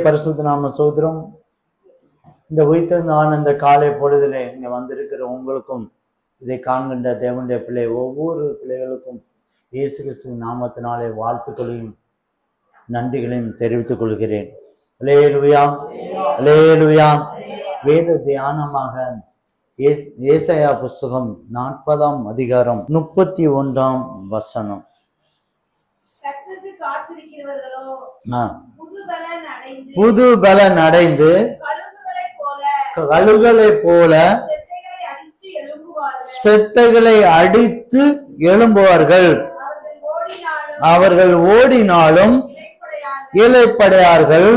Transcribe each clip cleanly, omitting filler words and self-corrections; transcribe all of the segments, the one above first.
பரிசுத்த நாம சோதரம். இந்த உயிர்த்தெழுந்த ஆனந்த காலை பொழுதிலே இங்க வந்திருக்கிற உங்களுக்கும் இதை காண்கின்ற தேவனுடைய பிள்ளை ஒவ்வொரு பிள்ளைகளுக்கும் இயேசு கிறிஸ்துவின் நாமத்தினாலே வாழ்த்துக்களையும் நன்றிகளையும் தெரிவித்துக் கொள்கிறேன். அல்லேலூயா, அல்லேலூயா. வேத தியானமாக ஏசாயா புஸ்தகம் 40ஆம் அதிகாரம் 31ஆம் வசனம். புது பலன் அடைந்து கழுகுகளை போல செட்டைகளை அடித்து எழும்புவார்கள். அவர்கள் ஓடினாலும் இளைப்படையார்கள்,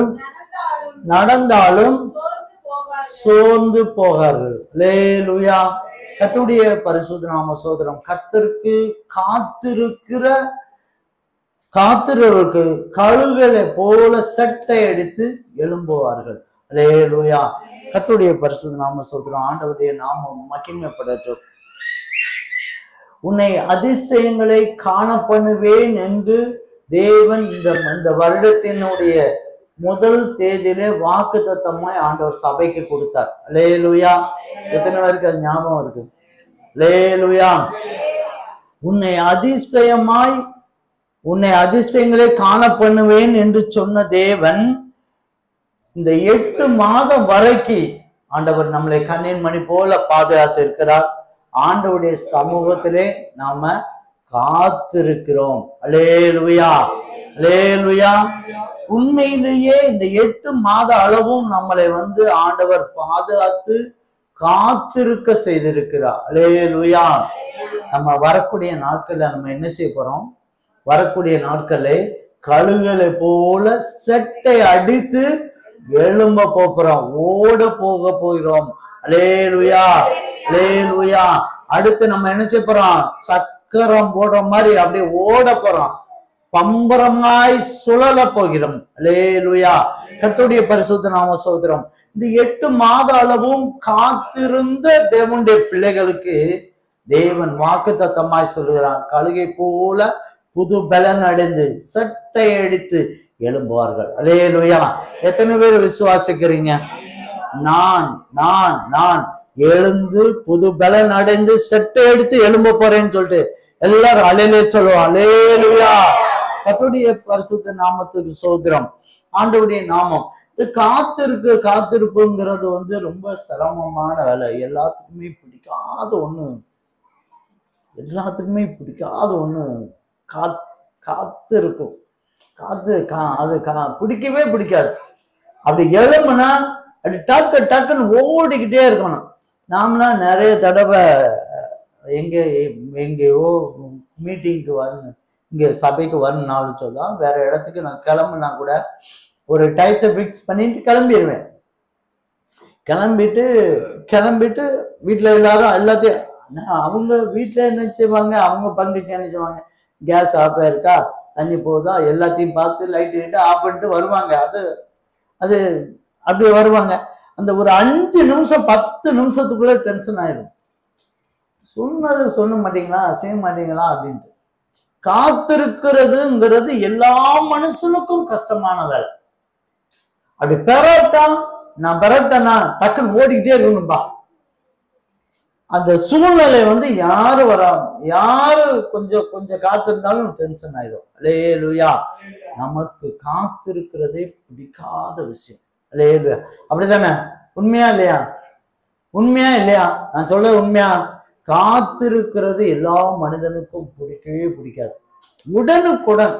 நடந்தாலும் சோர்ந்து போகார்கள். அல்லேலூயா. கர்த்தருடைய பரிசுத்த நாம சோதரம். கர்த்தருக்கு காத்திருவருக்கு கழுகுகளை போல செட்டை அடித்து எழும்புவார்கள். அல்லேலூயா. கர்த்தருடைய பரிசுத்த நாம சோதரம். ஆண்டவருடைய நாமம் மகிமைப்படட்டும். உன்னை அதிசயங்களை காண பண்ணுவேன் என்று தேவன் இந்த வருடத்தினுடைய முதல் தேதியிலே வாக்குத்தத்தமாய் ஆண்டவர் சபைக்கு கொடுத்தார். அல்லேலூயா. எத்தனை பேருக்கு அது ஞாபகம் இருக்கு? அல்லேலூயா. உன்னை அதிசயங்களை காண பண்ணுவேன் என்று சொன்ன தேவன் இந்த 8 மாதம் வரைக்கும் ஆண்டவர் நம்மளை கண்ணின் மணி போல பாதுகாத்து இருக்கிறார். ஆண்டவருடைய சமூகத்திலே நாம காத்திருக்கிறோம். அல்லேலூயா, அல்லேலூயா. உண்மையிலேயே இந்த 8 மாத அளவும் நம்மளை ஆண்டவர் பாதுகாத்து காத்திருக்க செய்திருக்கிறார். அல்லேலூயா. நம்ம வரக்கூடிய நாட்கள்ல நம்ம என்ன செய்ய போறோம்? வரக்கூடிய நாட்களை கழுகுகளை போல செட்டை அடித்து எழும்ப போகிறோம், ஓட போகிறோம். அல்லேலூயா, அல்லேலூயா. அடுத்து நம்ம என்ன செய்ய போறோம்? சக்கரம் போடுற மாதிரி அப்படியே ஓட போறோம், பம்பரமாய் சுழல போகிறோம். அல்லேலூயா. கர்த்தருடைய பரிசுத்த நாம சோதரம். இந்த 8 மாத அளவும் காத்திருந்த தேவனுடைய பிள்ளைகளுக்கு தேவன் வாக்குத்தத்தமாய் சொல்லுகிறான், கழுகை போல புது பலன் அடைந்து சட்டை அடித்து எழும்புவார்கள். அல்லேலூயா. எத்தனை பேர் விசுவாசிக்கிறீங்க? நான் எழுந்து புது பலன் அடைந்து செட்டை எடுத்து எழும்ப போறேன்னு சொல்லிட்டு எல்லாரும் அல்லேலூயா சொல்லுவோம். அல்லேலூயா. கர்த்தருடைய பரிசுத்த நாமத்துக்கு சோதரம். ஆண்டவருடைய நாமம். இது காத்திருப்புங்கிறது ரொம்ப சிரமமான வேலை. எல்லாத்துக்குமே பிடிக்காத ஒண்ணு காத்திருக்கும். அது பிடிக்கவே பிடிக்காது. அப்படி எழும்புனா அப்படி டக்குன்னு ஓடிக்கிட்டே இருக்கணும். நாமலாம் நிறைய தடவை எங்கேயோ மீட்டிங்க்கு வரணும், இங்க சபைக்கு வரணும்னாலும் சொல்லுதான், வேற இடத்துக்கு நான் கிளம்புனா கூட ஒரு டயத்தை ஃபிக்ஸ் பண்ணிட்டு கிளம்பிடுவேன். கிளம்பிட்டு வீட்டுல எல்லாத்தையும் அவங்க வீட்டுல என்ன செய்வாங்க, அவங்க பங்குக்கு என்ன செய்வாங்க, கேஸ் ஆஃப் இருக்கா, தண்ணி போகுதா, எல்லாத்தையும் பார்த்து லைட் ஆஃப் பண்ணிட்டு வருவாங்க. அது அப்படியே வருவாங்க. அந்த ஒரு 5 நிமிஷம் 10 நிமிஷத்துக்குள்ள டென்ஷன் ஆயிடும். சொன்னது சொல்ல மாட்டீங்களா, செய்ய மாட்டீங்களா அப்படின்ட்டு. காத்திருக்கிறதுங்கிறது எல்லா மனுஷனுக்கும் கஷ்டமான வேலை. அப்படி நான் பெறட்டேன்னா டக்குன்னு ஓடிக்கிட்டே இருக்கணும்பா. அந்த சூழ்நிலை யாரு கொஞ்சம் காத்திருந்தாலும் டென்ஷன் ஆயிடும். அல்லேலூயா. நமக்கு காத்திருக்கிறதே பிடிக்காத விஷயம். அல்லேலூயா. அப்படித்தானே? உண்மையா இல்லையா? நான் சொல்ல உண்மையா? காத்திருக்கிறது எல்லா மனிதனுக்கும் பிடிக்கவே பிடிக்காது. உடனுக்குடன்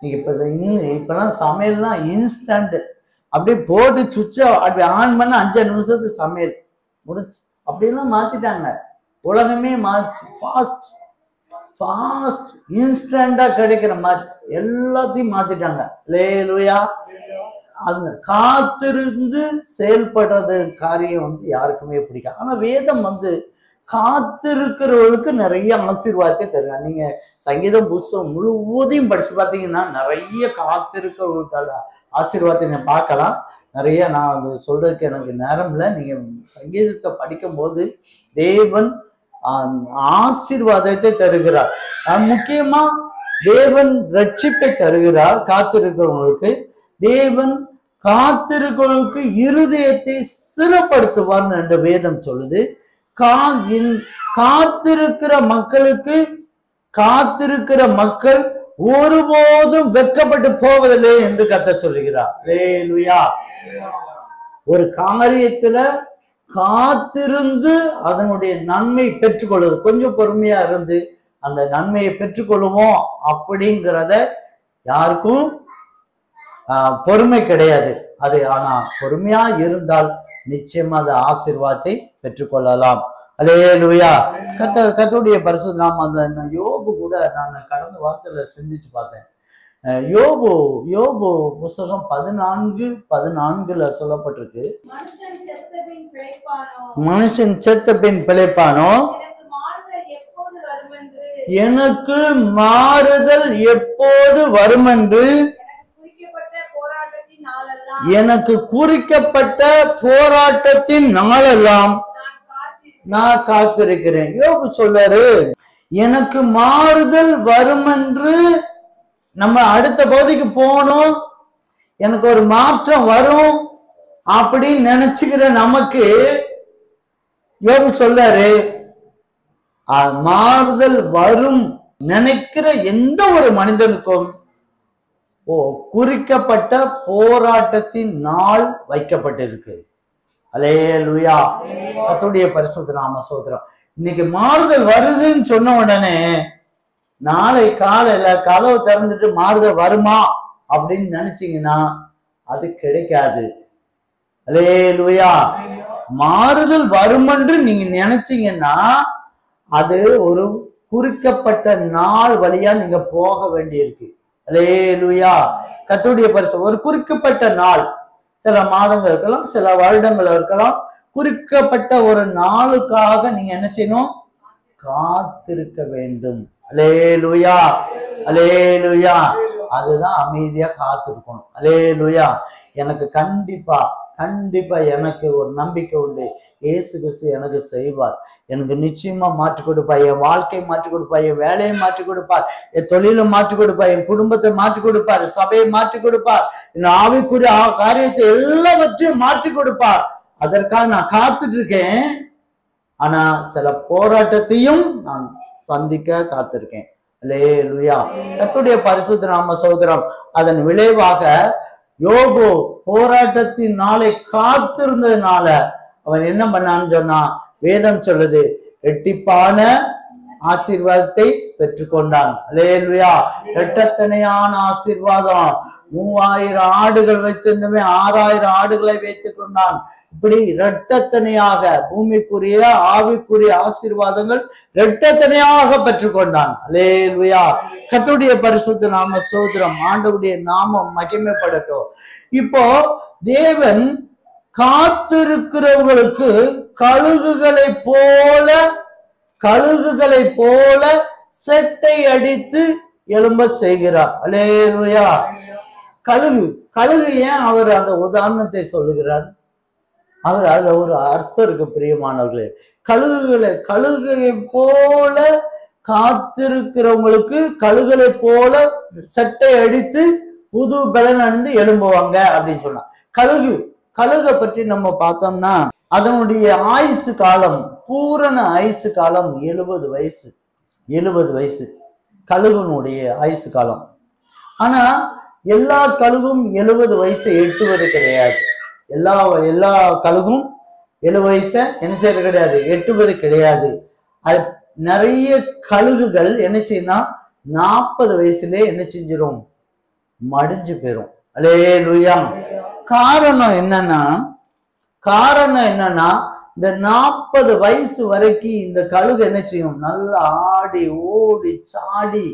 நீங்க இப்பெல்லாம் சமையல்லாம் இன்ஸ்டன்ட், அப்படியே போட்டு சுவிட்ச அப்படி ஆன் பண்ண 5 நிமிஷத்துக்கு சமையல் முடிச்சு அப்படியெல்லாம் மாத்திட்டாங்க. உலகமே மாறிச்சு. ஃபாஸ்ட் இன்ஸ்டண்டா கிடைக்கிற மாதிரி எல்லாத்தையும் மாத்திட்டாங்க. அல்லேலூயா. அந்த காத்திருந்து செயல்படுறது காரியம் யாருக்குமே பிடிக்காது. ஆனா வேதம் காத்திருக்கிறவர்களுக்கு நிறைய ஆசீர்வாதத்தை தருகிறார். நீங்க சங்கீதம் புஸ்தகம் முழுவதையும் படிச்சு பார்த்தீங்கன்னா நிறைய காத்திருக்கிறவர்களுக்கான ஆசீர்வாதத்தை நீங்க பார்க்கலாம். நிறைய நான் அது சொல்றதுக்கு எனக்கு நேரம் இல்லை. நீங்க சங்கீதத்தை படிக்கும் போது தேவன் ஆசீர்வாதத்தை தருகிறார். முக்கியமா தேவன் ரட்சிப்பை தருகிறார் காத்திருக்கிறவங்களுக்கு. தேவன் காத்திருக்கிறவங்களுக்கு இருதயத்தை ஸ்திரப்படுத்துவார் என்று வேதம் சொல்லுது. காத்திருக்கிற மக்களுக்கு, காத்திருக்கிற மக்கள் ஒருபோதும் வெட்கப்பட்டு போவதில்லை என்று கர்த்தர் சொல்லுகிறார். அல்லேலூயா. ஒரு காரியத்துல காத்திருந்து அதனுடைய நன்மை பெற்றுக்கொள்வது, கொஞ்சம் பொறுமையா இருந்து அந்த நன்மையை பெற்றுக்கொள்ளுவோம் அப்படிங்கிறத யாருக்கும் பொறுமை கிடையாது. அது ஆனா பொறுமையா இருந்தால் நிச்சயமா அந்த ஆசீர்வாதத்தை பெற்றுக்கொள்ளலாம். அல்லேலூயா. கர்த்தருடைய பரிசுத்த நாமம். அந்த யோபு கூட நான் கடந்த வாரத்துல சிந்திச்சு பார்த்தேன். யோபு புஸ்தகம் 14:14 சொல்லப்பட்டிருக்கு, மனுஷன் செத்த பின் பிழைப்பானோ, எனக்கு மாறுதல் எப்போது வருமென்று எனக்கு குறிக்கப்பட்ட போராட்டத்தின் நாளெல்லாம் நான் காத்திருக்கிறேன். யோபு சொல்றாரு, எனக்கு மாறுதல் வருமென்று. நம்ம அடுத்த பகுதிக்கு போகணும், எனக்கு ஒரு மாற்றம் வரும் அப்படின்னு நினைச்சுக்கிற நமக்கு யோபு சொல்றாரு, மாறுதல் வரும் நினைக்கிற எந்த ஒரு மனிதனுக்கும் குறிக்கப்பட்ட போராட்டத்தின் நாள் வைக்கப்பட்டிருக்கு. அல்லேலூயா. கர்த்தருடைய பரிசுத்த நாம ஸ்தோத்திரம். இன்னைக்கு மாறுதல் வருதுன்னு சொன்ன உடனே நாளை காலையில கதவை திறந்துட்டு மாறுதல் வருமா அப்படின்னு நினைச்சீங்கன்னா அது கிடைக்காது. அல்லேலூயா. மாறுதல் வருமென்று நீங்க நினைச்சீங்கன்னா அது ஒரு குறிக்கப்பட்ட நாள் வழியா நீங்க போக வேண்டியிருக்கு. அல்லேலூயா. கர்த்தருடைய பரிசு ஒரு குறிக்கப்பட்ட நாள், சில மாதங்கள் இருக்கலாம், சில வருடங்கள் இருக்கலாம். குறிக்கப்பட்ட ஒரு நாளுக்காக நீங்க என்ன செய்யணும்? காத்திருக்க வேண்டும். அல்லேலூயா. அல்லேலூயா. அதுதான் அமைதியா காத்திருக்கணும். அல்லேலூயா. எனக்கு கண்டிப்பா எனக்கு ஒரு நம்பிக்கை உண்டு. இயேசு கிறிஸ்து எனக்கு செய்வார். எனக்கு நிச்சயமா மாற்றி கொடுப்பார். என் வாழ்க்கையை மாற்றி கொடுப்பார், என் வேலையை மாற்றி கொடுப்பார், என் தொழிலை மாற்றி கொடுப்பார், என் குடும்பத்தை மாற்றி கொடுப்பார், சபையை மாற்றி கொடுப்பார், என் ஆவிக்குரிய காரியத்தை எல்லாவற்றையும் மாற்றி கொடுப்பார். அதற்காக நான் காத்துட்டு இருக்கேன். ஆனா சில போராட்டத்தையும் நான் சந்திக்க காத்திருக்கேன். அல்லேலூயா. கர்த்தருடைய பரிசுத்த நாம ஸ்தோத்திரம். அதன் விளைவாக யோபு போராட்டத்தின் நாளை காத்திருந்ததுனால அவன் என்ன பண்ணான்னு சொன்னா, வேதம் சொல்லுது, இரட்டிப்பான ஆசீர்வாதத்தை பெற்றுக்கொண்டான். அல்லேலூயா. இரட்டத்தனையான ஆசீர்வாதம். 3000 ஆடுகள் வைத்திருந்தவன் 6000 ஆடுகளை வைத்துக் கொண்டான். இப்படி இரட்டத்தனையாக பூமிக்குரிய ஆவிக்குரிய ஆசீர்வாதங்கள் இரட்டத்தனையாக பெற்றுக்கொண்டான். அல்லேலூயா. கர்த்தருடைய பரிசுத்த நாம ஸ்தோத்திரம். ஆண்டவருடைய நாமம் மகிமைப்படட்டும். இப்போ தேவன் காத்திருக்கிறவர்களுக்கு கழுகுகளை போல செட்டை அடித்து எழும்ப செய்கிறார். அல்லேலூயா. கழுகு ஏன் அவர் அந்த உதாரணத்தை சொல்லுகிறார்? அவர் அதுல ஒரு அர்த்தம் இருக்கு பிரியமானவர்களே. கழுகுகளை போல காத்திருக்கிறவங்களுக்கு கழுகுகளை போல சட்டை அடித்து புது பலன் அணிந்து எழும்புவாங்க அப்படின்னு சொன்னா. கழுகை பற்றி நம்ம பார்த்தோம்னா அதனுடைய ஆயுசு காலம், பூரண ஆயுசு காலம் 70 வயசு கழுகுனுடைய ஆயுசு காலம். ஆனா எல்லா கழுகும் 70 வயசை எட்டுவது கிடையாது. எல்லா கழுகும் 70 வயசை என்ன செய்யறது கிடையாது, எட்டுவது கிடையாது. அது நிறைய கழுகுகள் என்ன செய்யணும், 40 வயசுல என்ன செஞ்சிரும், மடிஞ்சு போயிரும். அல்லேலூயா. காரணம் என்னன்னா இந்த 40 வயசு வரைக்கும் இந்த கழுகு என்ன செய்யும், நல்லா ஆடி ஓடி சாடி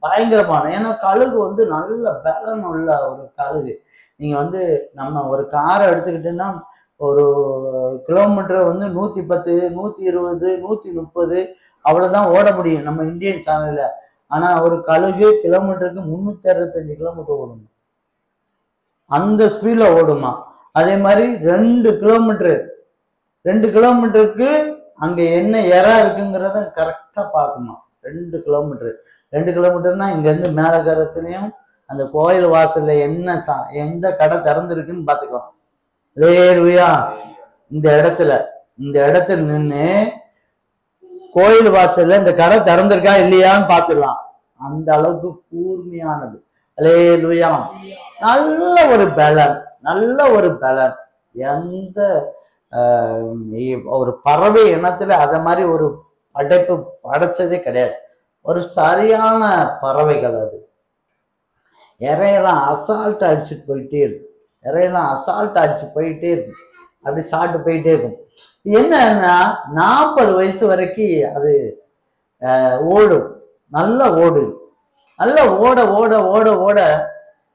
பயங்கரமான. ஏன்னா கழுகு நல்ல பலன் உள்ள ஒரு கழுகு. நீங்க நம்ம ஒரு காரை எடுத்துக்கிட்டோன்னா ஒரு கிலோமீட்டர் வந்து 110, 120, 130 அவ்வளவுதான் ஓட முடியும் நம்ம இந்தியன் சேனல்ல. ஆனா ஒரு கழுகு கிலோமீட்டருக்கு 365 கிலோமீட்டர் ஓடும். அந்த ஸ்பீட்ல ஓடுமா. அதே மாதிரி 2 கிலோமீட்டருக்கு அங்க என்ன எறா இருக்குங்கிறத கரெக்டா பார்க்குமா. 2 கிலோமீட்டர்னா இங்க இருந்து மேலகரத்துலயும் அந்த கோயில் வாசல்ல எந்த கடை திறந்துருக்குன்னு பாத்துக்கலாம். அல்லேலூயா. இந்த இடத்துல நின்று கோயில் வாசல்ல இந்த கடை திறந்திருக்கா இல்லையான்னு பாத்துக்கலாம். அந்த அளவுக்கு கூர்மையானது. அல்லேலூயா. நல்ல ஒரு பலன். எந்த ஒரு பறவை இனத்துல அத மாதிரி ஒரு படைப்பு படைச்சதே கிடையாது. ஒரு சரியான பறவைகள். அது இறையெல்லாம் அசால்ட் அடிச்சுட்டு போயிட்டே இருக்கும். அப்படி சாப்பிட்டு போயிட்டே இருக்கும். என்னன்னா 40 வயசு வரைக்கும் அது ஓடும். நல்லா ஓட ஓட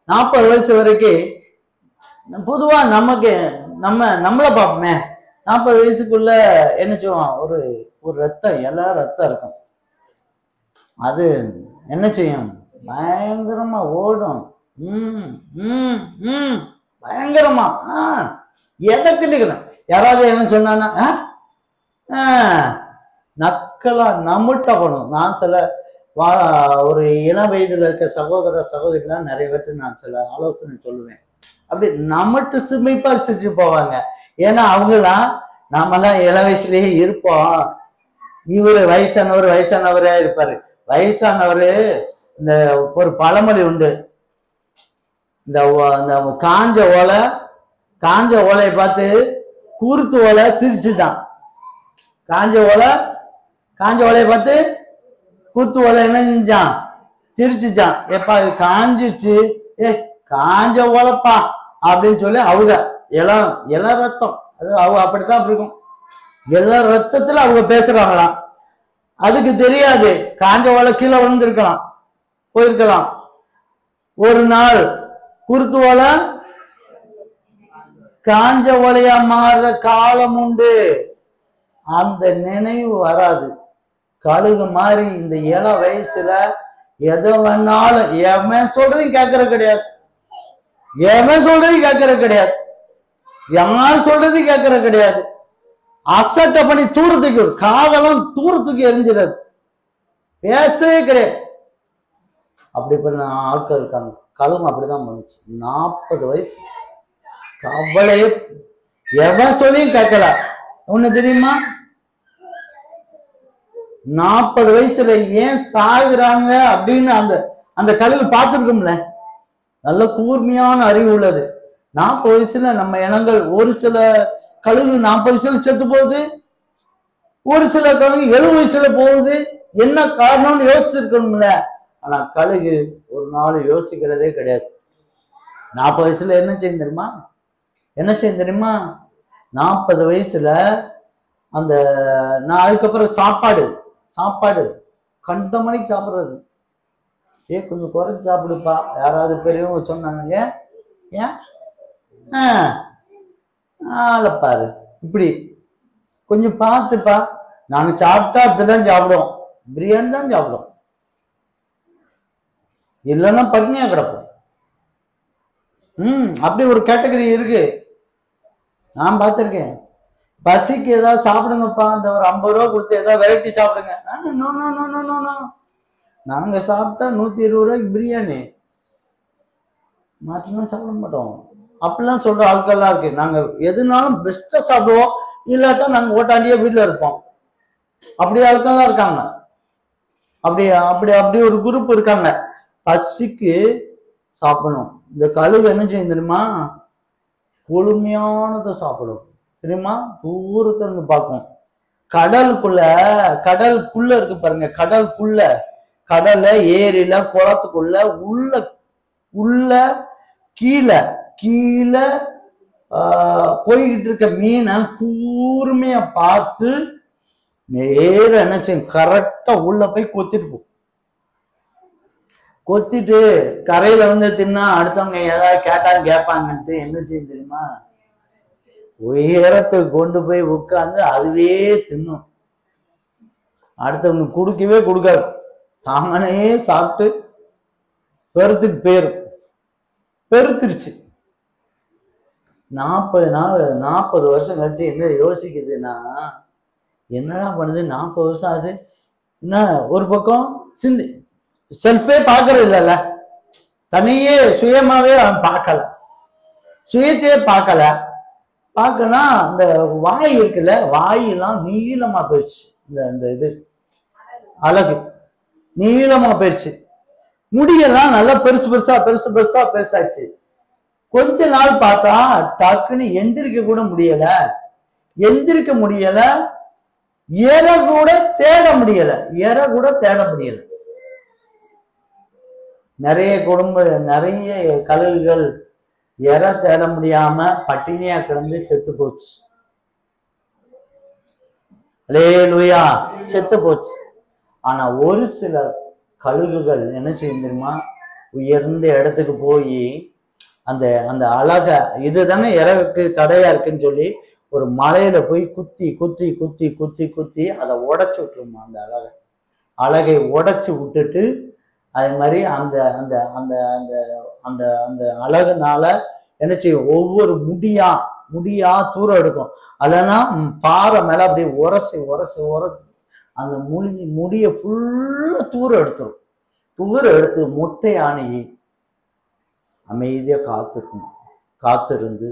40 வயசு வரைக்கும். பொதுவா நம்மளை பார்ப்போமே, 40 வயசுக்குள்ள என்ன செய்வோம், ஒரு ரத்தம் இருக்கும். அது என்ன செய்யும், பயங்கரமா ஓடும். பயங்கரமா எதற்குன்னு யாராவது என்ன சொன்னா நக்கலா நம்மள்கிட்ட போகணும். நான் சில ஒரு இள வயதுல இருக்க சகோதரிலாம் நிறைய பேருக்கு நான் சில ஆலோசனை சொல்லுவேன். அப்படி நம்மட்டு சிமிப்பா வச்சுட்டு போவாங்க. ஏன்னா அவங்கெல்லாம் நாமெல்லாம் இள வயசுலயே இருப்போம். இவரு வயசானவரா இருப்பாரு. வயசானவரு இந்த ஒரு பழமொழி உண்டு. இந்த காஞ்ச ஓலையை பார்த்து கூர்த்து ஓலை சிரிச்சுதான். காஞ்ச ஓலையை பார்த்து கூர்த்து ஓலை என்ன செஞ்சான், சிரிச்சுச்சான். எப்பா இது காஞ்சிருச்சு, காஞ்ச ஓலைப்பா அப்படின்னு சொல்லி அவங்க இள ரத்தம். அது அவங்க அப்படித்தான் இருக்கும். இள ரத்தத்துல அவங்க பேசுறாங்களாம். அதுக்கு தெரியாது காஞ்ச ஓலை கீழே விழுந்திருக்கலாம், போயிருக்கலாம். ஒரு நாள் குருத்து ஓலை காஞ்ச ஓலையா மாறுற காலம் உண்டு. அந்த நினைவு வராது. கழுகு மாதிரி இந்த இள வயசுல எதை வேணாலும் எவன் சொல்றதையும் கேட்கற கிடையாது. யாரும் சொல்றதையும் கேட்கற கிடையாது. அசட்டை பண்ணி தூரத்துக்கு காதெல்லாம் தூரத்துக்கு எரிஞ்சிடாது. பேசவே கிடையாது. அப்படி பண்ண ஆட்கள் இருக்காங்க. கழுகு அப்படிதான் பண்ணுச்சு. 40 வயசு கவலையே எவன் சொல்லியும் கேட்கல. ஒண்ணு தெரியுமா, 40 வயசுல ஏன் சாகுறாங்க அப்படின்னு அந்த கழுகு பார்த்துருக்கும்ல. நல்ல கூர்மையான அறிவு உள்ளது. 40 வயசுல நம்ம இனங்கள், ஒரு சில கழுகு 40 வயசுல செத்து போகுது, ஒரு சில கழுகு 70 வயசுல போகுது. என்ன காரணம்னு யோசிச்சிருக்கணும்ல. ஆனா கழுகு ஒரு நாள் யோசிக்கிறதே கிடையாது. 40 வயசுல என்ன செய்யும் தெரியுமா, 40 வயசுல அந்த நான் அதுக்கப்புறம் சாப்பாடு கண்ட மணிக்கு சாப்பிட்றது. கொஞ்சம் குறைச்சி சாப்பிடுப்பா யாராவது பெரியவங்க சொன்னாங்க. பாரு இப்படி கொஞ்சம் பார்த்துப்பா. நாங்க சாப்பிட்டா இப்படிதான் சாப்பிடுவோம், பிரியாணி தான் சாப்பிடுவோம், இல்லைன்னா பட்னியா கிடப்போம். அப்படி ஒரு கேட்டகரி இருக்கு. நான் பார்த்திருக்கேன். பசிக்கு ஏதாவது சாப்பிடுங்கப்பா, இந்த ஒரு 50 ரூபா கொடுத்து ஏதாவது வெரைட்டி சாப்பிடுங்க. நாங்க சாப்பிட்டா 120 ரூபாய்க்கு பிரியாணி, மாற்றலாம் சாப்பிட மாட்டோம். அப்படிலாம் சொல்ற ஆட்கள்லாம் இருக்கு. நாங்க எதுனாலும் பெஸ்டா சாப்பிடுவோம், இல்லாட்டா நாங்க ஓட்டாண்டியே வீட்டுல இருப்போம். அப்படி ஆட்கள்லாம் இருக்காங்க. அப்படி ஒரு குரூப் இருக்காங்க. பசிக்கு சாப்பிடணும். இந்த கழுகு என்ன செய்யும் தெரியுமா, கொழுமையானதை சாப்பிடும் தெரியுமா. தூரத்துல பார்க்கும். கடலுக்குள்ள இருக்கு பாருங்க. கடல்ல ஏரியில குளத்துக்குள்ள உள்ள கீழே போய்கிட்டு இருக்க மீனை கூர்மையா பார்த்து நேர என்ன செய்யும், கரெக்டா உள்ள போய் கொத்திட்டு கரையில வந்து தின்னா அடுத்தவங்க ஏதாவது கேட்டாலும் கேட்பாங்கன்ட்டு என்ன செய்யும் தெரியுமா, உயரத்துக்கு கொண்டு போய் உட்கார்ந்து அதுவே தின்னும். அடுத்தவங்க கொடுக்கவே கொடுக்காது, தாங்கனே சாப்பிட்டு பெருத்துட்டு போயிரும். பெருத்துருச்சு. 40 வருஷம் கழிச்சு என்ன யோசிக்குதுன்னா, என்னடா பண்ணுது? 40 வருஷம் ஆகுது, என்ன ஒரு பக்கம் சிந்தி செல்ஃபே பார்க்கறது இல்லைல்ல, தனியே சுயமாவே அவன் பார்க்கல, சுயத்தையே பார்க்கல. பார்க்கனா அந்த வாய் இருக்குல்ல, வாயெல்லாம் நீளமா போயிடுச்சு. இந்த இது அழகு நீளமா போயிடுச்சு. முடியெல்லாம் நல்லா பெருசு பெருசா பெருசாச்சு. கொஞ்ச நாள் பார்த்தா டக்குன்னு எந்திரிக்க கூட முடியல, எற கூட தேட முடியல. நிறைய கழுகுகள் எற தேட முடியாம பட்டினியா கிடந்து செத்து போச்சு. அல்லேலூயா, செத்து போச்சு. ஆனா ஒரு சில கழுகுகள் என்ன செய்யும் தெரியுமா? உயர்ந்த இடத்துக்கு போய் அந்த அந்த அழக, இதுதானே இறகுக்கு தடையா இருக்குன்னு சொல்லி ஒரு மலையில போய் குத்தி அதை உடைச்சு விட்டுருமா. அந்த அழகை உடைச்சு விட்டுட்டு, அது மாதிரி அந்த அந்த அந்த அந்த அந்த அந்த அழகுனால என்ன செய்யும்? ஒவ்வொரு முடியா தூரம் எடுக்கும். இல்லைன்னா பாறை மேல அப்படியே உரசி அந்த முடிய ஃபுல்லா தூரம் எடுத்து மொட்டை ஆணி அமைதியா காத்திருந்து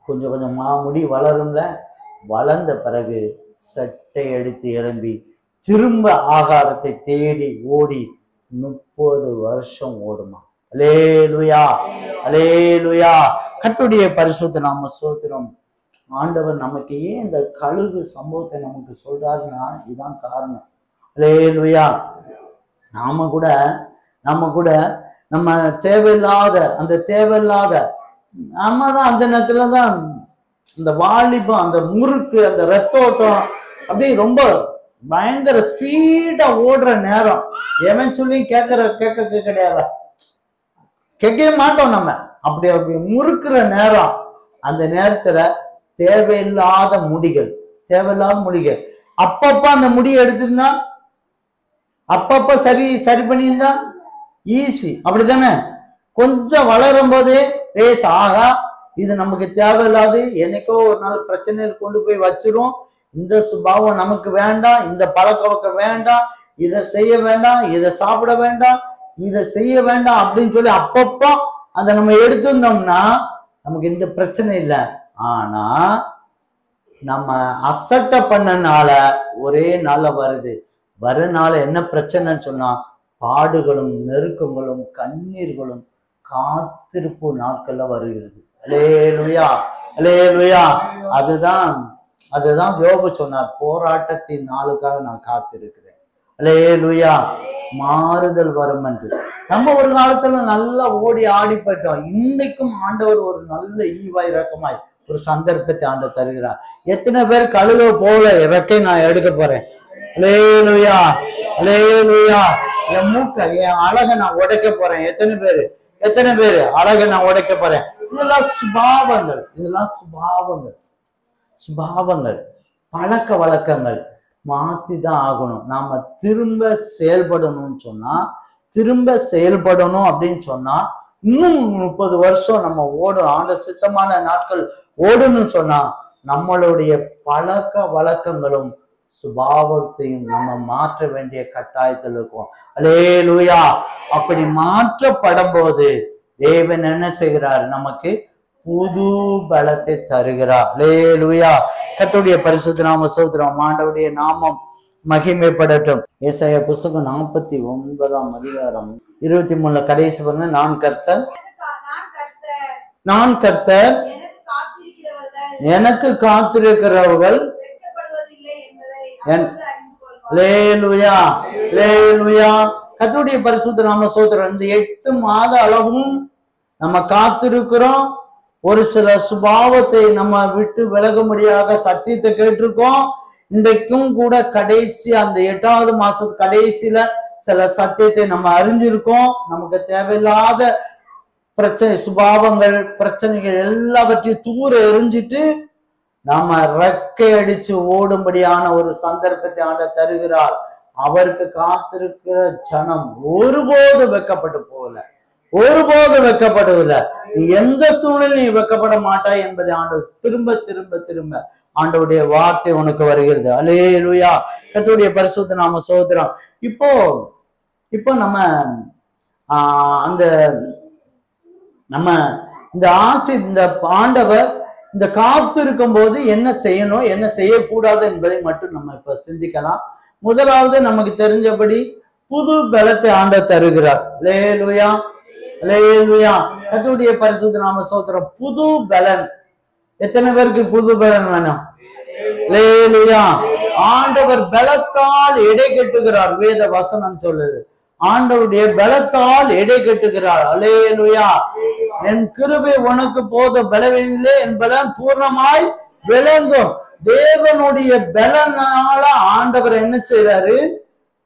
கொஞ்சமா முடி வளரும்ல, வளர்ந்த பிறகு சட்டை எடுத்து எழும்பி திரும்ப ஆகாரத்தை தேடி ஓடி 30 வருஷம் ஓடுமா. அல்லேலூயா, அல்லேலூயா. கர்த்தருடைய பரிசுத்த நாம ஸ்தோத்திரம். ஆண்டவர் நமக்கு ஏன் இந்த கழுகு சம்பவத்தை நமக்கு சொல்றாருன்னா இதுதான் காரணம். அல்லேலூயா. நாம கூட நம்ம தேவையில்லாத நம்ம தான் அந்த நேரத்துலதான் இந்த வாலிபம், அந்த முறுக்கு, அந்த ரத்தோட்டம் அப்படியே ரொம்ப பயங்கர ஸ்பீடா ஓடுற நேரம். எவன் சொல்லி கேட்க கிடையாது, கேட்கவே மாட்டோம் நம்ம. அப்படி முறுக்குற நேரம். அந்த நேரத்துல தேவையில்லாத முடிகள் அப்பப்ப அந்த முடியை எடுத்திருந்தா, அப்பப்ப சரி பண்ணியிருந்தா ஈஸி. அப்படித்தானே? கொஞ்சம் வளரும் போதே ரேஸ் ஆகா, இது நமக்கு தேவையில்லாது, என்னைக்கோ ஒரு நாள் பிரச்சனையில் கொண்டு போய் வச்சிரும். இந்த சுபாவம் நமக்கு வேண்டாம், இந்த பழக்க வழக்கம் வேண்டாம், இதை செய்ய வேண்டாம், இதை சாப்பிட வேண்டாம், இதை செய்ய வேண்டாம் அப்படின்னு சொல்லி அப்பப்போ அதை நம்ம எடுத்திருந்தோம்னா நமக்கு இந்த பிரச்சனை இல்லை. ஆனா நம்ம அசட்டை பண்ணனால ஒரே நாள வரனால என்ன பிரச்சனைன்னு சொன்னா, பாடுகளும் நெருக்கங்களும் கண்ணீர்களும் காத்திருப்பு நாட்கள்ல வருகிறது. அல்லேலூயா, அல்லேலூயா. அதுதான் யோபு சொன்னார், போராட்டத்தின் நாளுக்காக நான் காத்திருக்கிறேன். அல்லேலூயா. மாறுதல் வரும் என்று. நம்ம ஒரு காலத்துல நல்லா ஓடி ஆடி போயிட்டோம். இன்னைக்கும் ஆண்டவர் ஒரு நல்ல ஈவாய் இரக்கமாய் ஒரு சந்தர்ப்பத்தை ஆண்டவர் தருகிறார். எத்தனை பேர் கழுக போல இறக்கை நான் எடுக்க போறேன். அல்லேலூயா, அல்லேலூயா. என் மூக்க, என் அழகை நான் உடைக்க போறேன். எத்தனை பேரு அழகை நான் உடைக்க போறேன். இதெல்லாம் சுபாவங்கள், பழக்க வழக்கங்கள் மாத்திதான் ஆகணும். நாம திரும்ப செயல்படணும் அப்படின்னு சொன்னா இன்னும் 30 வருஷம் நம்ம ஆண்ட சித்தமான நாட்கள் ஓடுன்னு சொன்னா நம்மளுடைய பழக்க வழக்கங்களும் சுபாவத்தையும் நம்ம மாற்ற வேண்டிய கட்டாயத்தில் இருக்கும். அல்லேலூயா. அப்படி மாற்றப்படும் போது தேவன் என்ன செய்கிறார்? நமக்கு புது பலத்தை தருகிறார். அல்லேலூயா. கர்த்தருடைய பரிசுத்த நாம ஸ்தோத்திரம். ஆண்டவருடைய நாமம் மகிமைப்படட்டும். ஏசாயா புத்தகம் 49ஆம் அதிகாரம் 23 கடைசி பாருங்க. நான் கர்த்தர் எனக்கு காத்திருக்கிறவர்கள் கர்த்தருடைய பரிசுத்த நாம ஸ்தோத்திரம். இந்த 8 மாத அளவும் நம்ம காத்திருக்கிறோம். ஒரு சில சுபாவத்தை நம்ம விட்டு விலகும்படியாக சத்தியத்தை கேட்டிருக்கோம். இன்றைக்கும் கூட கடைசி அந்த 8வது மாசத்து கடைசியில சில சத்தியத்தை நம்ம அறிஞ்சிருக்கோம். நமக்கு தேவையில்லாத சுபாவங்கள், பிரச்சனைகள் எல்லாவற்றையும் தூர எறிஞ்சிட்டு நாம ரெக்கை அடிச்சு ஓடும்படியான ஒரு சந்தர்ப்பத்தை ஆண்டவர் தருகிறார். அவருக்கு காத்திருக்கிற ஜனம் ஒருபோது வெட்கப்பட்டு போகல, ஒருபோது வெட்கப்படவில்லை. நீ எந்த சூழ்நிலையும் வெட்கப்பட மாட்டாய் என்பதை ஆண்டவர் திரும்ப திரும்ப திரும்ப ஆண்டவருடைய வார்த்தை உனக்கு வருகிறது. அல்லேலூயா. கர்த்தருடைய பரிசுத்த நாம சோதரம். இப்போ நம்ம நம்ம இந்த ஆண்டவர் இந்த காத்து இருக்கும் போது என்ன செய்யணும், என்ன செய்யக்கூடாது என்பதை மட்டும் நம்ம இப்ப சிந்திக்கலாம். முதலாவது நமக்கு தெரிஞ்சபடி புது பலத்தை ஆண்டவர் தருகிறார். அல்லேலூயா, அல்லேலூயா. கர்த்தருடைய பரிசுத்த நாம ஸ்தோத்திரம். புது பலன். எத்தனை பேருக்கு புது பலன் வேணும்? அல்லேலூயா. ஆண்டவர் பலத்தால் எடை கட்டுகிறார். வேத வசனம் சொல்லுது, ஆண்டவருடைய பலத்தால் எடை கட்டுகிறார். அல்லேலூயா. என் கிருபை உனக்கு போத பலவீனங்களே என் பலன் பூர்ணமாய் விளங்கும். தேவனுடைய பலனால ஆண்டவர் என்ன செய்யறாரு?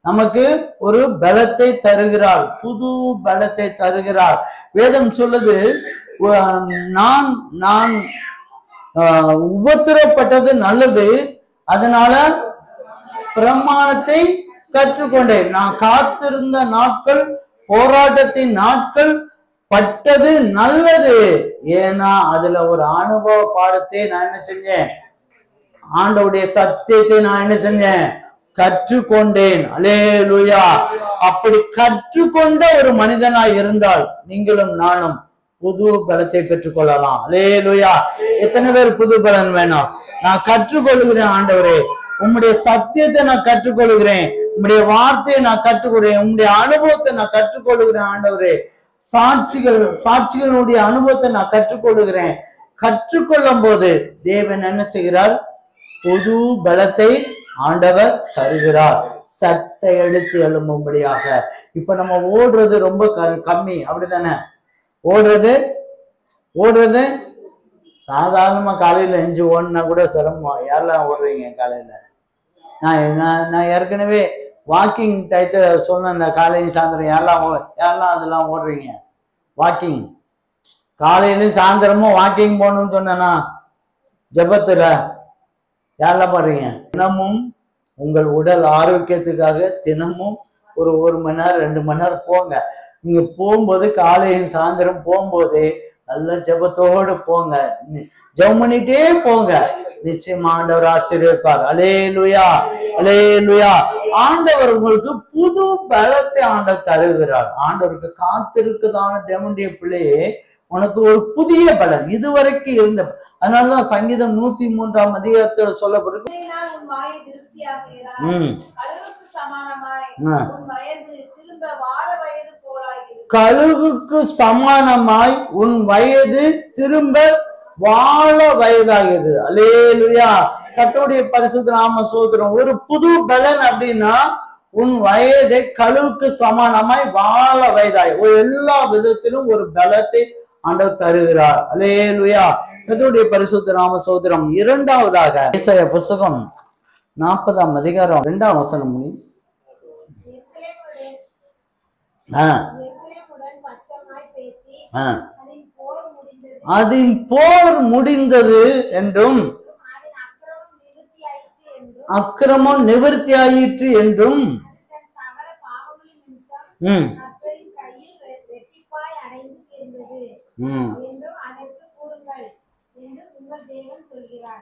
நமக்கு ஒரு பலத்தை தருகிறார், புது பலத்தை தருகிறார். வேதம் சொல்லுது, நான் உபத்திரப்பட்டது நல்லது, அதனால பிரமாணத்தை கற்றுக்கொண்டேன். நான் காத்திருந்த நாட்கள், போராட்டத்தின் நாட்கள் பட்டது நல்லது. ஏன்னா அதுல ஒரு அனுபவ பாடத்தை நான் என்ன செஞ்சேன்? ஆண்டவருடைய சத்தியத்தை நான் என்ன செஞ்சேன்? கற்றுக்கொண்டேன். அல்லேலூயா. அப்படி கற்றுக்கொண்ட ஒரு மனிதனாய் இருந்தால் நீங்களும் நானும் புது பலத்தை பெற்றுக்கொள்ளலாம். அல்லேலூயா. எத்தனை பேர் புது பலன் வேணும்? நான் கற்றுக்கொள்கிறேன் ஆண்டவரே, உம்முடைய சத்தியத்தை நான் கற்றுக்கொள்கிறேன், உம்முடைய வார்த்தையை நான் கற்றுக்கொள்கிறேன், உம்முடைய அனுபவத்தை நான் கற்றுக்கொள்கிறேன் ஆண்டவரே, சாட்சிகளுடைய அனுபவத்தை நான் கற்றுக்கொள்கிறேன். கற்றுக்கொள்ளும் போது தேவன் என்ன செய்கிறார்? புது பலத்தை ஆண்டவர் தருகிறார், சட்டை எடுத்து எழும்பும்படியாக. இப்ப நம்ம ஓடுறது ரொம்ப கம்மி, அப்படித்தானே? ஓடுறது சாதாரணமா காலையில 5 ஓடுனா கூட சிரமம். யாரெல்லாம் ஓடுறீங்க காலையில? நான் ஏற்கனவே வாக்கிங் டயத்தை சொன்ன, காலையும் சாயந்தரம் யாரெல்லாம் அதெல்லாம் ஓடுறீங்க? வாக்கிங் காலையிலும் சாயந்தரமும் வாக்கிங் போகணும்னு சொன்னா ஜபத்துல யாரெல்லாம் பாடுறீங்க? தினமும் உங்கள் உடல் ஆரோக்கியத்துக்காக தினமும் ஒரு 1 மணி நேரம் 2 மணி நேரம் போங்க. நீங்க போகும்போது காலையும் சாயந்தரம் போகும்போது நல்ல ஜபத்தோடு போங்க, ஜெபம் பண்ணிட்டே போங்க. நிச்சயமா ஆண்டவர் ஆசீர்வதிப்பார். அல்லேலூயா, அல்லேலூயா. ஆண்டவர் உங்களுக்கு புது பலத்தை ஆண்டவர் தருகிறார். ஆண்டவருக்கு காத்திருக்குதான தேவனுடைய பிள்ளையே, உனக்கு ஒரு புதிய பலன் இதுவரைக்கும் இருந்த. அதனாலதான் சங்கீதம் 103ஆம் அதிகாரத்துல சொல்லப்பட்டிருக்கு, கழுகுக்கு சமானமாய் உன் வயது திரும்ப வாழ வயதாகிறது. அல்லேலூயா. கர்த்தருடைய பரிசுத்த நாம ஸ்தோத்திரம். ஒரு புது பலன் அப்படின்னா உன் வயதை கழுவுக்கு சமானமாய் வாழ வயதாய், ஒரு எல்லா விதத்திலும் ஒரு பலத்தை ஆண்டவர் தருகிறார். அல்லேலூயா. கர்த்தருடைய பரிசுத்த நாம ஸ்தோத்திரம். இரண்டாவதாக ஏசாயா புத்தகம் 40ஆம் அதிகாரம் 2ஆம் வசனம் முடி. அதன் போர் முடிந்தது என்றும் அக்கிரமம் நிவர்த்தியாயிற்று என்றும்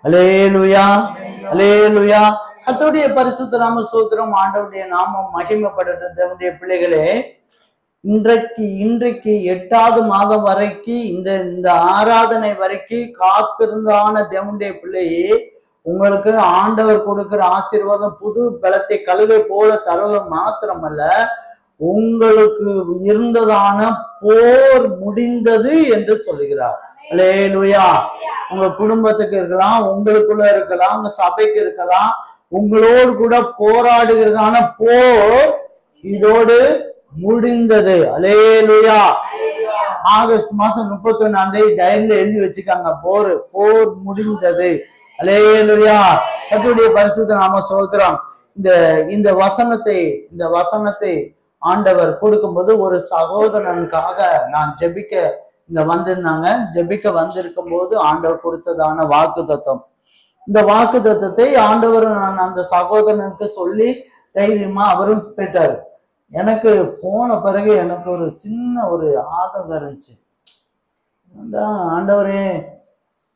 அல்லேலூயா, அல்லேலூயா. கர்த்தருடைய பரிசுத்த நாம ஸ்தோத்திரம். ஆண்டவருடைய நாமம் மகிமைப்படட்டும். தேவனுடைய பிள்ளைகளே, இன்றைக்கு 8வது மாதம் வரைக்கும் இந்த ஆராதனை வரைக்கும் காத்திருந்தான தேவனுடைய பிள்ளையே, உங்களுக்கு ஆண்டவர் கொடுக்கிற ஆசீர்வாதம் புது பலத்தை கழுவை போல தருவது மாத்திரமல்ல, உங்களுக்கு இருந்ததான போர் முடிந்தது என்று சொல்லுகிறார். அல்லேலூயா. உங்க குடும்பத்துக்கு இருக்கலாம், உங்களுக்குள்ள இருக்கலாம், உங்க சபைக்கு இருக்கலாம், உங்களோடு கூட போராடுகிறதான போர் இதோடு முடிந்தது. அல்லேலூயா. ஆகஸ்ட் மாசம் 31ஆம் தேதி டைரியில எழுதி வச்சுக்காங்க, போர் முடிந்தது. அல்லேலூயா. கர்த்தருடைய பரிசுத்த நாம ஸ்தோத்திரம். இந்த வசனத்தை ஆண்டவர் கொடுக்கும்போது ஒரு சகோதரனுக்காக நான் ஜெபிக்க வந்திருந்தாங்க. ஜெபிக்க வந்திருக்கும் போது ஆண்டவர் கொடுத்ததான வாக்கு தத்துவம், இந்த வாக்கு தத்தத்தை ஆண்டவர் நான் அந்த சகோதரனுக்கு சொல்லி தைரியமா அவரும் போயிட்டாரு. எனக்கு போன பிறகு எனக்கு ஒரு சின்ன ஒரு ஆதங்கம் இருந்துச்சு. ஆண்டவரே,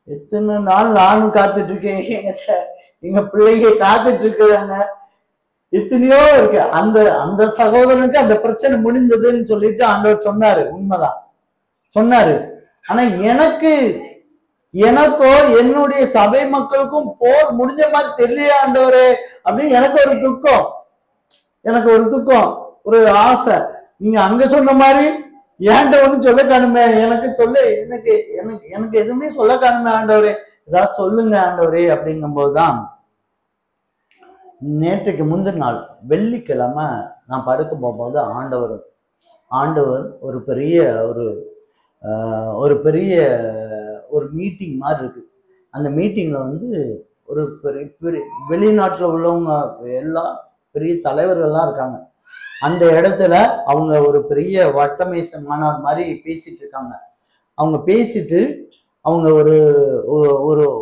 எத்தனை நாள் நானும் காத்துட்டு இருக்கேன், எங்க பிள்ளைங்க காத்துட்டு இருக்கிறாங்க, எத்தனையோ இருக்கு. அந்த அந்த சகோதரனுக்கு அந்த பிரச்சனை முடிந்ததுன்னு சொல்லிட்டு ஆண்டவர் சொன்னாரு. உண்மைதான் சொன்னாரு. ஆனா எனக்கோ என்னுடைய சபை மக்களுக்கும் போர் முடிஞ்ச மாதிரி தெரியலையா ஆண்டவரே அப்படின்னு எனக்கு ஒரு துக்கம், ஒரு ஆசை. நீங்க அங்க சொன்ன மாதிரி ஏன்ட்ட ஒண்ணு சொல்ல காணுமே, எனக்கு எதுவுமே சொல்ல காணுமே ஆண்டவரே, ஏதாவது சொல்லுங்க ஆண்டவரே. அப்படிங்கும்போதுதான் நேற்றுக்கு முந்தின நாள் வெள்ளிக்கிழமை நான் படுக்க போகும்போது ஆண்டவர் ஒரு பெரிய மீட்டிங் மாதிரி இருக்கு. அந்த மீட்டிங்ல ஒரு பெரிய வெளிநாட்டுல உள்ளவங்க எல்லா பெரிய தலைவர்கள்லாம் இருக்காங்க. அந்த இடத்துல அவங்க ஒரு பெரிய வட்டமேசை மாநாடு மாதிரி பேசிட்டு இருக்காங்க. அவங்க பேசிட்டு அவங்க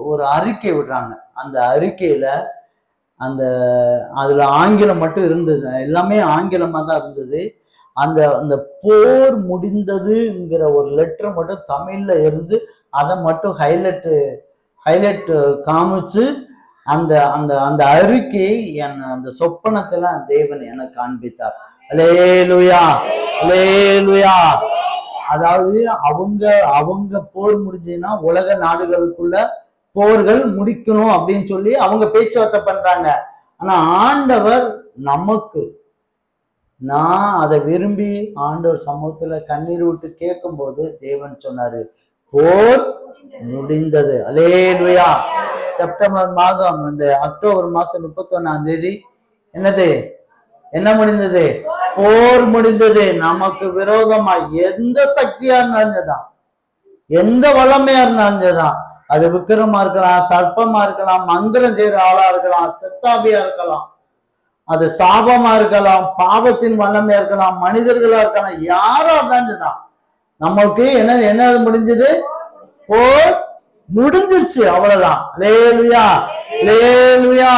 ஒரு அறிக்கை விடுறாங்க. அந்த அறிக்கையில அதுல ஆங்கிலம் மட்டும் இருந்தது, எல்லாமே ஆங்கிலமா தான் இருந்தது. அந்த போர் முடிந்ததுங்கிற ஒரு லெட்டர் மட்டும் தமிழ்ல இருந்து அதை மட்டும் ஹைலைட் காமிச்சு அந்த அந்த அந்த அறிக்கையை அந்த சொப்பனத்துல தேவன் எனக்கு காண்பித்தார். அல்லேலூயா, அல்லேலூயா. அதாவது அவங்க போர் முடிஞ்சுன்னா உலக நாடுகளுக்குள்ள போர்கள் முடிக்கணும் அப்படின்னு சொல்லி அவங்க பேச்சுவார்த்தை பண்றாங்க. ஆனா ஆண்டவர் நமக்கு, நான் அதை விரும்பி ஆண்டவர் சமூகத்துல கண்ணீர் விட்டு கேட்கும் போது தேவன் சொன்னாரு, போர் முடிந்தது. அல்லேலூயா. செப்டம்பர் மாதம் இந்த அக்டோபர் மாசம் 31ஆம் தேதி என்ன முடிந்தது? போர் முடிந்தது. நமக்கு விரோதமா எந்த சக்தியா இருந்தாலும், எந்த வல்லமையா இருந்தாலும், அது விக்கிரமா இருக்கலாம், சர்ப்பமா இருக்கலாம், மந்திரம் செய்யற ஆளா இருக்கலாம், செத்தாபியா இருக்கலாம், அது சாபமா இருக்கலாம், பாவத்தின் வல்லமையா இருக்கலாம், மனிதர்களா இருக்கலாம், யாரா இருந்தாலும் நமக்கு என்ன முடிஞ்சது? போர் முடிஞ்சிருச்சு, அவ்வளவுதான். அல்லேலூயா, அல்லேலூயா.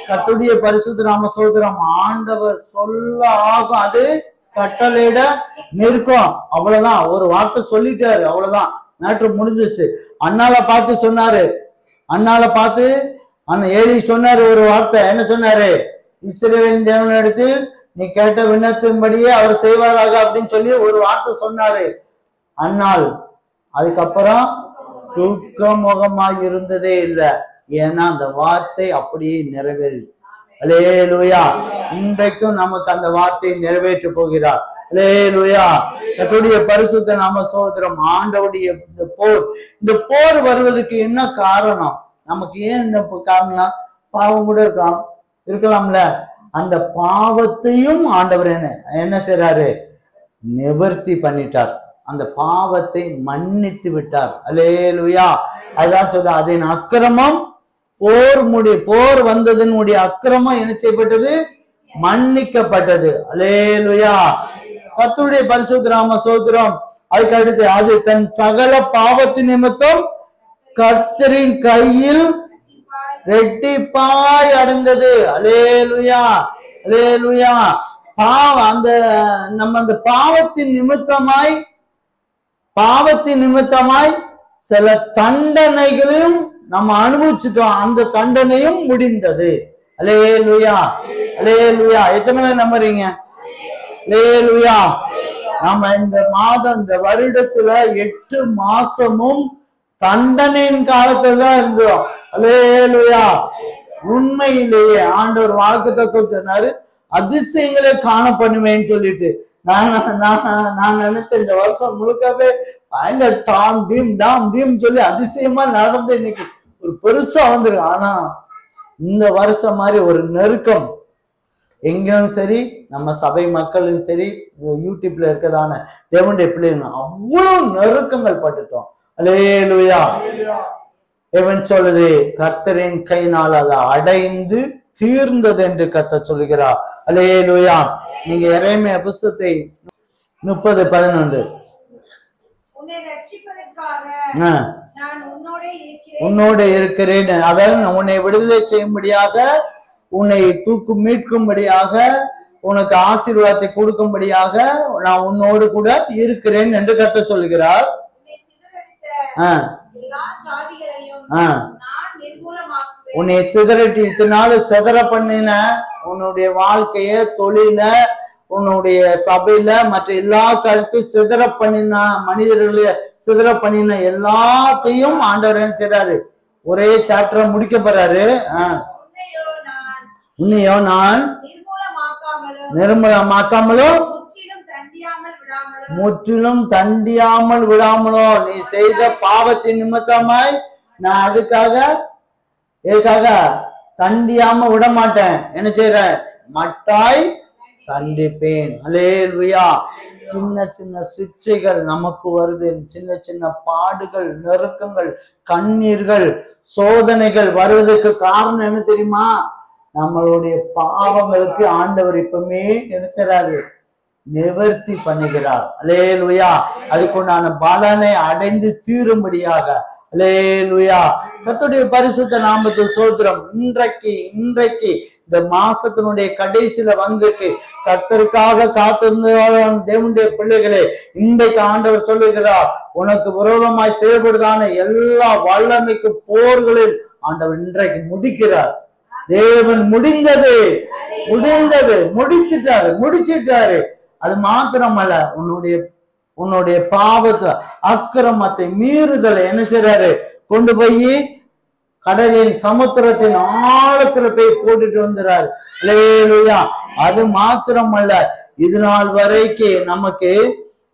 கர்த்தருடைய பரிசுத்த நாம ஸ்தோத்திரம். ஆண்டவர் சொல்ல ஆகும், அது கட்டளையிட நிற்கும். அவ்வளவுதான். ஒரு வார்த்தை சொல்லிட்டாரு, அவ்வளவுதான், மேட்ரு முடிஞ்சிருச்சு. அண்ணால பார்த்து சொன்னாரு, ஏலி சொன்னாரு ஒரு வார்த்தை. என்ன சொன்னாரு? இஸ்ரவேலின் தேவனிடத்தில் நீ கேட்ட விண்ணத்தின்படியே அவர் செய்வாராக அப்படின்னு சொல்லி ஒரு வார்த்தை சொன்னாரு. அண்ணால் அதுக்கப்புறம் தூக்க முகமாய் இருந்ததே இல்லை. ஏன்னா அந்த வார்த்தை அப்படியே நிறைவேறி. அல்லேலூயா. இன்றைக்கும் நமக்கு அந்த வார்த்தையை நிறைவேற்ற போகிறார். அல்லேலூயா. கர்த்தருடைய பரிசுத்த நாம ஸ்தோத்திரம். ஆண்டவருடைய இந்த போர் வருவதற்கு என்ன காரணம்? நமக்கு ஏன் இந்த காரணம்? பாவம் கூட இருக்கலாம்ல. அந்த பாவத்தையும் ஆண்டவர் என்ன செய்றாரு? நிவர்த்தி பண்ணிட்டார். அந்த பாவத்தை மன்னித்து விட்டார். அல்லேலூயா. அதுதான் சொல்ற, அதன் அக்கிரமம் போர் வந்ததனுடைய அக்கிரமம் என்ன செய்யப்பட்டது? மன்னிக்கப்பட்டது. அல்லேலூயா. கர்த்தருடைய பரிசுத்த நாம ஸ்தோத்திரம். அதுக்கு அடுத்து, அது தன் சகல பாவத்தின் நிமித்தம் கர்த்தரின் கையில் ரெட்டிப்பாய் அடைந்தது. அல்லேலூயா, அல்லேலூயா. அந்த பாவத்தின் நிமித்தமாய் சில தண்டனைகளையும் நம்ம அனுபவிச்சுட்டோம். அந்த தண்டனையும் முடிந்தது. அல்லேலூயா, அல்லேலூயா. எத்தனை பேர் நம்புறீங்க? அல்லேலூயா. நம்ம இந்த மாதம், இந்த வருடத்துல 8 மாசமும் தண்டனையின் காலத்துல தான் இருந்தோம். அல்லேலூயா. உண்மையிலேயே ஆண்டவர் வாக்குத்தத்தம் சொன்னாரு, அதிசயங்களே காணப்படுவேன்னு சொல்லிட்டு. நான் நினைச்சேன் இந்த வருஷம் முழுக்கவே பயங்கர டாம் டீம் சொல்லி அதிசயமா நடந்து இன்னைக்கு ஒரு பெருசா வந்துருக்கு. ஆனா இந்த வருஷம் மாதிரி ஒரு நெருக்கம் எங்கேயும் சரி, நம்ம சபை மக்களும் சரி, யூடியூப்ல இருக்கதான தேவனுடைய பிள்ளைங்க அவ்வளவு நெருக்கங்கள் பட்டுட்டோம். அல்லேலூயா. தேவன் சொல்லுது, கர்த்தரின் கையினால் அதை அடைந்து தீர்ந்தது என்று கர்த்தர் சொல்லுகிறார். அல்லேலூயா. நீங்க எரேமியா புத்தகத்தை 30:11 உன்னோட இருக்கிறேன். அதாவது உன்னை விடுதலை செய்யும்படியாக, உன்னை மீட்கும்படியாக, உனக்கு ஆசீர்வாதத்தை கொடுக்கும்படியாக நான் உன்னோடு கூட இருக்கிறேன் என்று கர்த்தர் சொல்கிறார். உன்னை சிதறட்டி இத்தனால சிதற பண்ணின உன்னுடைய வாழ்க்கைய, தொழில, உன்னுடைய சபையில, மற்ற எல்லா கருத்து சிதற பண்ணின மனிதர்கள சிதற பண்ணின எல்லாத்தையும் ஆண்டவர் என்ன செய்றாரு, ஒரே சாப்டரை முடிக்க போறாரு. உன்னையோ நான் நிர்மூலமாக்காமலும் முற்றிலும் தண்டியாமல் விடாமலோ, நீ செய்த பாவத்தின் நிமித்தமாய் நான் எதுக்காக தண்டியாம விட மாட்டேன். என்ன செய்யற, மட்டாய் தண்டிப்பேன். அல்லேலூயா. சின்ன சின்ன சிக்ஷைகள் நமக்கு வருது, சின்ன சின்ன பாடுகள், நெருக்கங்கள், கண்ணீர்கள், சோதனைகள் வருவதற்கு காரணம் என்ன தெரியுமா? நம்மளுடைய பாவங்களுக்கு ஆண்டவர் இப்பவுமே நினைச்சாரு, நிவர்த்தி பண்ணுகிறார். அல்லேலூயா. அதுக்குண்டான பலனை அடைந்து தீரும்படியாக. அல்லேலூயா. கர்த்தருடைய பரிசுத்த நாமத்துக்கு ஸ்தோத்திரம். இன்றைக்கு இந்த மாசத்தினுடைய கடைசியில வந்துட்டு கர்த்தருக்காக காத்திருந்த தேவனுடைய பிள்ளைகளே, இன்றைக்கு ஆண்டவர் சொல்லுகிறார், உனக்கு விரோதமாய் செயல்படுதான எல்லா வல்லமைக்கு போர்களில் ஆண்டவர் இன்றைக்கு முடிக்கிறார். தேவன் முடிச்சிட்டாரு. அது மாத்திரமல்ல, உன்னுடைய பாவத்தை, அக்கிரமத்தை, மீறுதலை என்ன செய்றாரு, கொண்டு போய் கடலின் சமுத்திரத்தின் ஆழத்துல போய் போட்டுட்டு வந்துறாரு. அல்லேலூயா. அது மாத்திரமல்ல, இது நாள் வரைக்கும் நமக்கு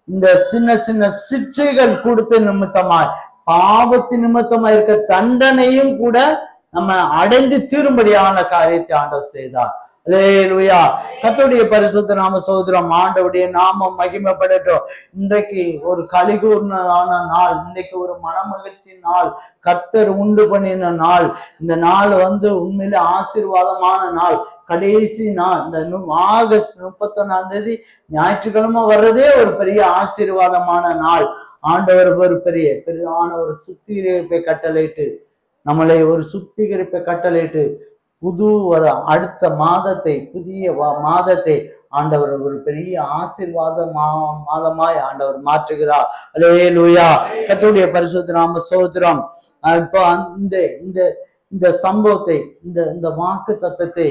இந்த சின்ன சின்ன சிக்ஷைகள் கொடுத்த நிமித்தமாய், பாவத்தின் நிமித்தமாய் இருக்க தண்டனையும் கூட நம்ம அடைந்து தீரும்படியான காரியத்தை ஆண்டவர் செய்தார். அல்லேலூயா. கர்த்தருடைய பரிசுத்த நாம சகோதரம், ஆண்டவருடைய நாமம் மகிமைப்படட்டும். இன்றைக்கு ஒரு கலிகூர்னான நாள், இன்றைக்கு ஒரு மனமகிழ்ச்சி நாள், கர்த்தர் உண்டு பண்ணின நாள். இந்த நாள் உண்மையிலே ஆசீர்வாதமான நாள், கடைசி நாள். இந்த ஆகஸ்ட் 31 ஞாயிற்றுக்கிழமை வர்றதே ஒரு பெரிய ஆசீர்வாதமான நாள். ஆண்டவர் ஒரு பெரிதான ஒரு சுத்திகரிப்பை கட்டளையிட்டு, நம்மளை ஒரு சுத்திகரிப்பை கட்டளையிட்டு ஒரு அடுத்த மாதத்தை, புதிய மாதத்தை ஆண்டவர் ஒரு பெரிய ஆசீர்வாத மாதமாய் ஆண்டவர் மாற்றுகிறார். அல்லேலூயா. கர்த்தருடைய பரிசுத்த நாம ஸ்தோத்திரம். இப்போ இந்த சம்பவத்தை, இந்த வாக்கு தத்தத்தை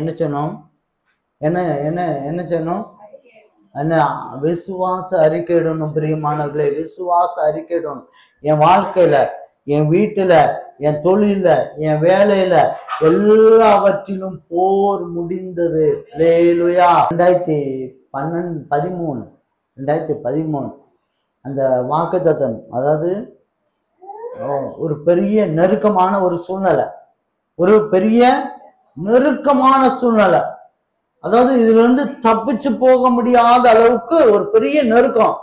என்ன செய்யணும், என்ன செய்யணும், விசுவாச அறிக்கையிடணும். பிரியமானவர்களே, விசுவாச அறிக்கையிடணும். என் வாழ்க்கையில, என் வீட்டுல, என் தொழில, என் வேலையில, எல்லாவற்றிலும் போர் முடிந்தது. அல்லேலூயா. 2013 அந்த வாக்குத்தத்தம், அதாவது ஒரு பெரிய நெருக்கமான ஒரு சூழ்நிலை, அதாவது இதுல இருந்து தப்பிச்சு போக முடியாத அளவுக்கு ஒரு பெரிய நெருக்கம்.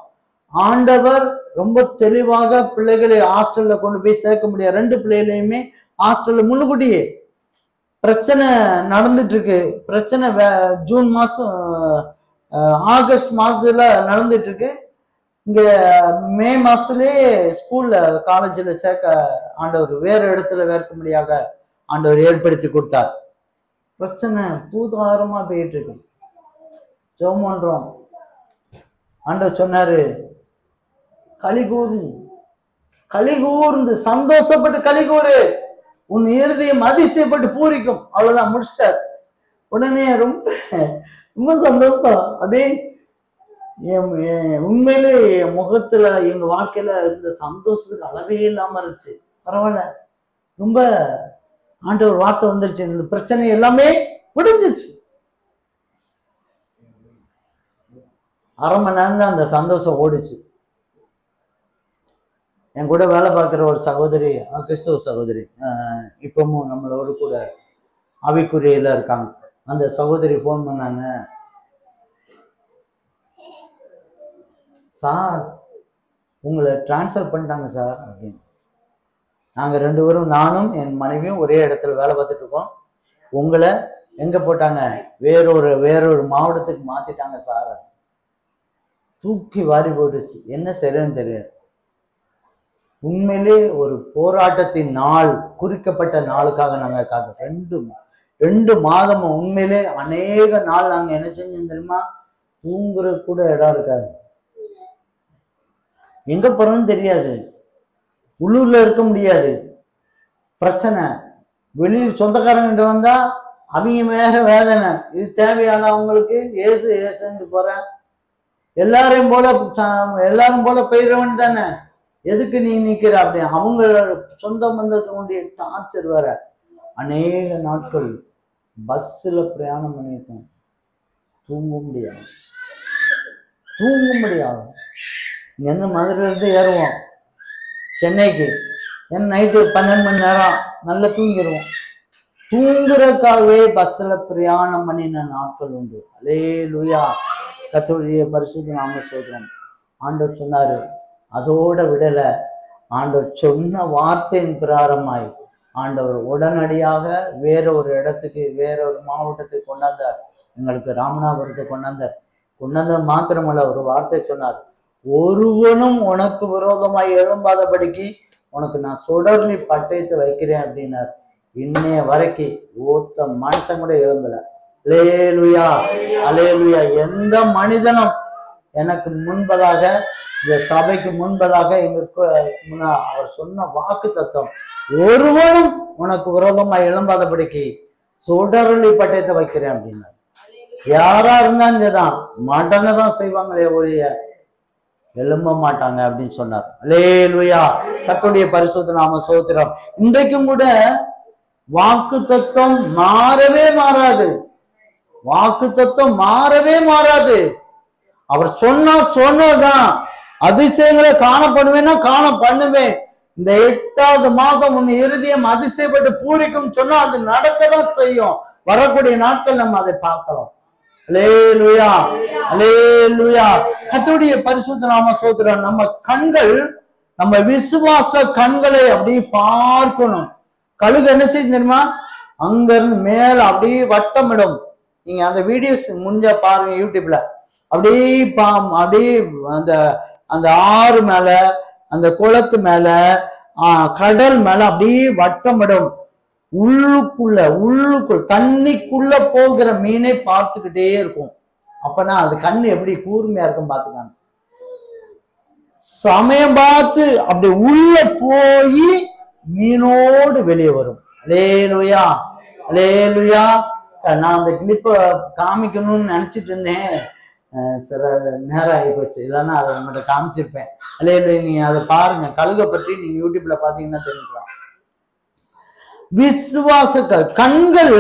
ஆண்டவர் ரொம்ப தெளிவாக பிள்ளைகளை ஹாஸ்டல்ல கொண்டு போய் சேர்க்க முடியாது. 2 பிள்ளைகளையுமே ஹாஸ்டல்ல முன்னுக்கூட்டியே பிரச்சனை நடந்துட்டு இருக்கு. பிரச்சனை ஜூன் மாசம், ஆகஸ்ட் மாசத்துல நடந்துட்டு இருக்கு. இங்க மே மாசத்துலயே ஸ்கூல்ல, காலேஜ்ல சேர்க்க ஆண்டவர் வேற இடத்துல வேர்க்கும்படியாக ஆண்டவர் ஏற்படுத்தி கொடுத்தார். பிரச்சனை பூதாரமா போயிட்டு இருக்கு. ஜெபம் பண்றோம். ஆண்டவர் சொன்னாரு, கலிகூர்ந்து சந்தோஷப்பட்டு கலிகூறு, உன் இருதயம் அதிசயப்பட்டு பூரிக்கும். அவ்வளவுதான், முடிச்சிட்டார். உடனே ரொம்ப சந்தோஷம். அப்படியே உண்மையிலே என் முகத்துல, எங்க வாழ்க்கையில இருந்த சந்தோஷத்துக்கு அளவே இல்லாம இருந்துச்சு. பரவாயில்ல, ரொம்ப ஆண்டவர் வார்த்தை வந்துருச்சு, இந்த பிரச்சனை எல்லாமே முடிஞ்சிருச்சு. அரை மணி நேரம் தான் அந்த சந்தோஷம் ஓடிச்சு. என் கூட வேலை பார்க்குற ஒரு சகோதரி, கிறிஸ்துவ சகோதரி, இப்பவும் நம்மளோட கூட ஆவிக்குரியல இருக்காங்க. அந்த சகோதரி ஃபோன் பண்ணாங்க, சார் உங்களை டிரான்ஸ்ஃபர் பண்ணிட்டாங்க சார் அப்படின்னு. நாங்கள் 2 பேரும், நானும் என் மனைவியும் ஒரே இடத்துல வேலை பார்த்துட்டு இருக்கோம். உங்களை எங்கே போட்டாங்க, வேறொரு மாவட்டத்துக்கு மாற்றிட்டாங்க சார். தூக்கி வாரி போட்டுச்சு. என்ன செய்யறேன்னு தெரியல. உண்மையிலே ஒரு போராட்டத்தின் நாள், குறிக்கப்பட்ட நாளுக்காக நாங்க காத்து ரெண்டு மாதமும் உண்மையிலே அநேக நாள் நாங்க என்ன செஞ்சோம் தெரியுமா? தூங்குற கூட இடம் இருக்காது, எங்க போறோம்னு தெரியாது, உள்ளூர்ல இருக்க முடியாது, பிரச்சனை. வெளியூர் சொந்தக்காரங்கிட்ட வந்தா அவங்க வேற வேதனை. இது தேவையானவங்களுக்கு ஏசு ஏசுன்னு போறேன், எல்லாரும் போல போயிடுறவன் தானே, எதுக்கு நீ நிக்கிற அப்படி அவங்களோட சொந்த பந்தத்தினுடைய டார்ச்சர் வேற. அநேக நாட்கள் பஸ்ல பிரயாணம் பண்ணியிருக்கோம், தூங்க முடியாது. இங்கேருந்து மதுரையில இருந்து ஏறுவோம் சென்னைக்கு, ஏன்னா நைட்டு 12 மணி நேரம் நல்லா தூங்கிடுவோம். தூங்குறதுக்காகவே பஸ்ல பிரயாணம் பண்ணின நாட்கள் உண்டு. அல்லேலூயா, கர்த்தருடைய பரிசுத்த நாம ஸ்தோத்திரம். ஆண்டவர் சொன்னாரு, அதோட விடல. ஆண்டவர் சொன்ன வார்த்தையின் பிரகாரமாய் ஆண்டவர் உடனடியாக வேற ஒரு இடத்துக்கு, வேற ஒரு மாவட்டத்துக்கு கொண்டாந்தார். எங்களுக்கு ராமநாதபுரத்தை கொண்டாந்தது மாத்திரமல்ல, ஒரு வார்த்தை சொன்னார், ஒருவனும் உனக்கு விரோதமாய் எழும்பாதபடிக்கு உனக்கு நான் சுடர்லி பட்டயத்தை வைக்கிறேன் அப்படின்னார். இன்னைய வரைக்கும் ஒத்த மனுஷன் கூட எழும்பல. அல்லேலூயா, அல்லேலூயா. எந்த மனிதனும் எனக்கு முன்பதாக, இந்த சபைக்கு முன்பதாக எங்களுக்கு அவர் சொன்ன வாக்கு தத்துவம், ஒருவனும் உனக்கு விரோதமா எழும்பாதபடிக்கு சுடரொளி பட்டயத்தை வைக்கிறேன் அப்படின்னாரு. யாரா இருந்தாலும் இங்கதான் மாட்டாங்க தான் செய்வாங்களே ஒழிய எழும்ப மாட்டாங்க அப்படின்னு சொன்னார். அல்லேலூயா, கர்த்தருடைய பரிசுத்த நாம ஸ்தோத்திரம். இன்றைக்கும் கூட வாக்கு தத்துவம் மாறவே மாறாது. அவர் சொன்னதான். அதிசயங்களை காணப்படுவேன்னா பண்ணுவேன். இந்த 8வது மாதம் உன் இருதயம் அதிசயப்பட்டு பூரிக்கும் சொன்னா அது நடக்கதான் செய்யும். வரக்கூடிய நாட்கள் நம்ம அதை பார்க்கலாம். அல்லேலூயா, அல்லேலூயா. கர்த்தருடைய பரிசுத்த நாம ஸ்தோத்திரம். நம்ம கண்கள், நம்ம விசுவாச கண்களை அப்படி பார்க்கணும். கழுகு என்ன செய்யும் தெரியுமா? அங்க இருந்து மேல அப்படியே வட்டமிடும். நீங்க அந்த வீடியோஸ் முடிஞ்சா பாருங்க யூடியூப்ல. அப்படியே அந்த ஆறு மேல, அந்த குளத்து மேல, கடல் மேல அப்படியே வட்டமிடும். உள்ளுக்குள் தண்ணிக்குள்ள போகிற மீனை பார்த்துக்கிட்டே இருக்கும். அப்பனா அது கண்ணு எப்படி கூர்மையா இருக்கும் பாத்துக்காங்க. சமயம் பார்த்து அப்படி உள்ள போய் மீனோடு வெளியே வரும். அல்லேலூயா, அல்லேலூயா. நான் அந்த கிளிப்பை காமிக்கணும்னு நினைச்சிட்டு இருந்தேன், சில நேரம் ஆகி போச்சு, இல்லைன்னா அதை உங்கள்கிட்ட காமிச்சிருப்பேன். அல்லேலூயா. நீங்க அதை பாருங்க, கழுகை பற்றி நீங்க யூடியூப்ல பாத்தீங்கன்னா தெரிஞ்சுக்கலாம். விசுவாச கண்கள்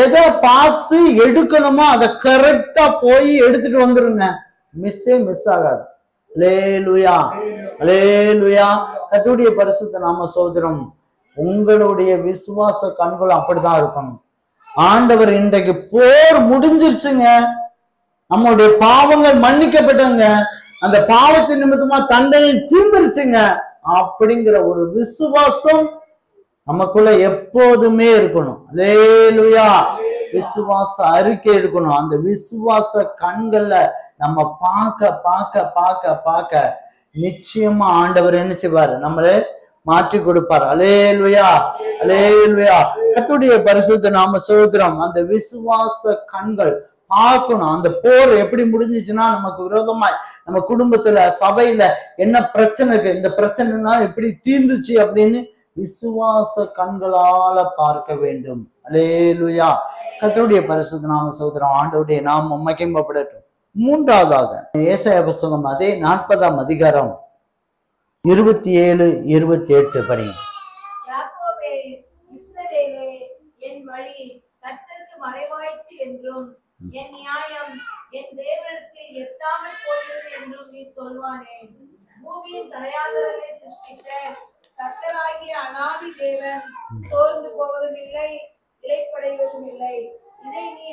எதை பார்த்து எடுக்கணுமோ அதை கரெக்டா போய் எடுத்துட்டு வந்துருங்க, மிஸ் ஆகாது. அல்லேலூயா, அல்லேலூயா. கர்த்தருடைய பரிசுத்த நாம ஸ்தோத்திரம். உங்களுடைய விசுவாச கண்கள் அப்படிதான் இருக்கணும். ஆண்டவர் இன்றைக்கு போர் முடிஞ்சிருச்சுங்க, நம்முடைய பாவங்கள் மன்னிக்கப்பட்டங்க, அந்த பாவத்தின் நிமித்தமா தண்டனை தீர்ந்துருச்சுங்க அப்படிங்கிற ஒரு விசுவாசம் நமக்குள்ள எப்போதுமே இருக்கணும். அல்லேலூயா. விசுவாச அறிக்கை எடுக்கணும். அந்த விசுவாச கண்கள்ல நம்ம பார்க்க நிச்சயமா ஆண்டவர் என்ன செய்வாரு? நம்மளே மாற்றி கொடுப்பார். அல்லேலூயா, அல்லேலூயா. கர்த்தருடைய பரிசுத்த நாம ஸ்தோத்திரம். அந்த விசுவாச கண்கள் பார்க்கணும். அந்த போர் எப்படி முடிஞ்சிச்சுன்னா, நமக்கு விரோதமாய் நம்ம குடும்பத்துல, சபையில என்ன பிரச்சனை இருக்கு, இந்த பிரச்சனைனா எப்படி தீர்ந்துச்சு அப்படின்னு விசுவாச கண்களால பார்க்க வேண்டும். அல்லேலூயா. கர்த்தருடைய பரிசுத்த நாம ஸ்தோத்திரம். ஆண்டவருடைய நாமம் மகிமைப்படட்டும். மூன்றாவதாக ஏசாயா புஸ்தகம் அதே 40ஆம் அதிகாரம் 27, 28 படி. யாக்கோபே, இஸ்ரவேலே, என் வழி கர்த்தருக்கு மறைவாயிற்று என்றும் என் நியாயம் என் தேவனிடத்தில் எட்டாமல் போகிறது என்றும் நீ சொல்வானே. பூமியின் தலையாதரங்களை சிருஷ்டித்த கர்த்தராகிய அநாதி தேவன் சோர்ந்து போவதும் இல்லை, இளைப்படைவதும் இல்லை. இதை நீ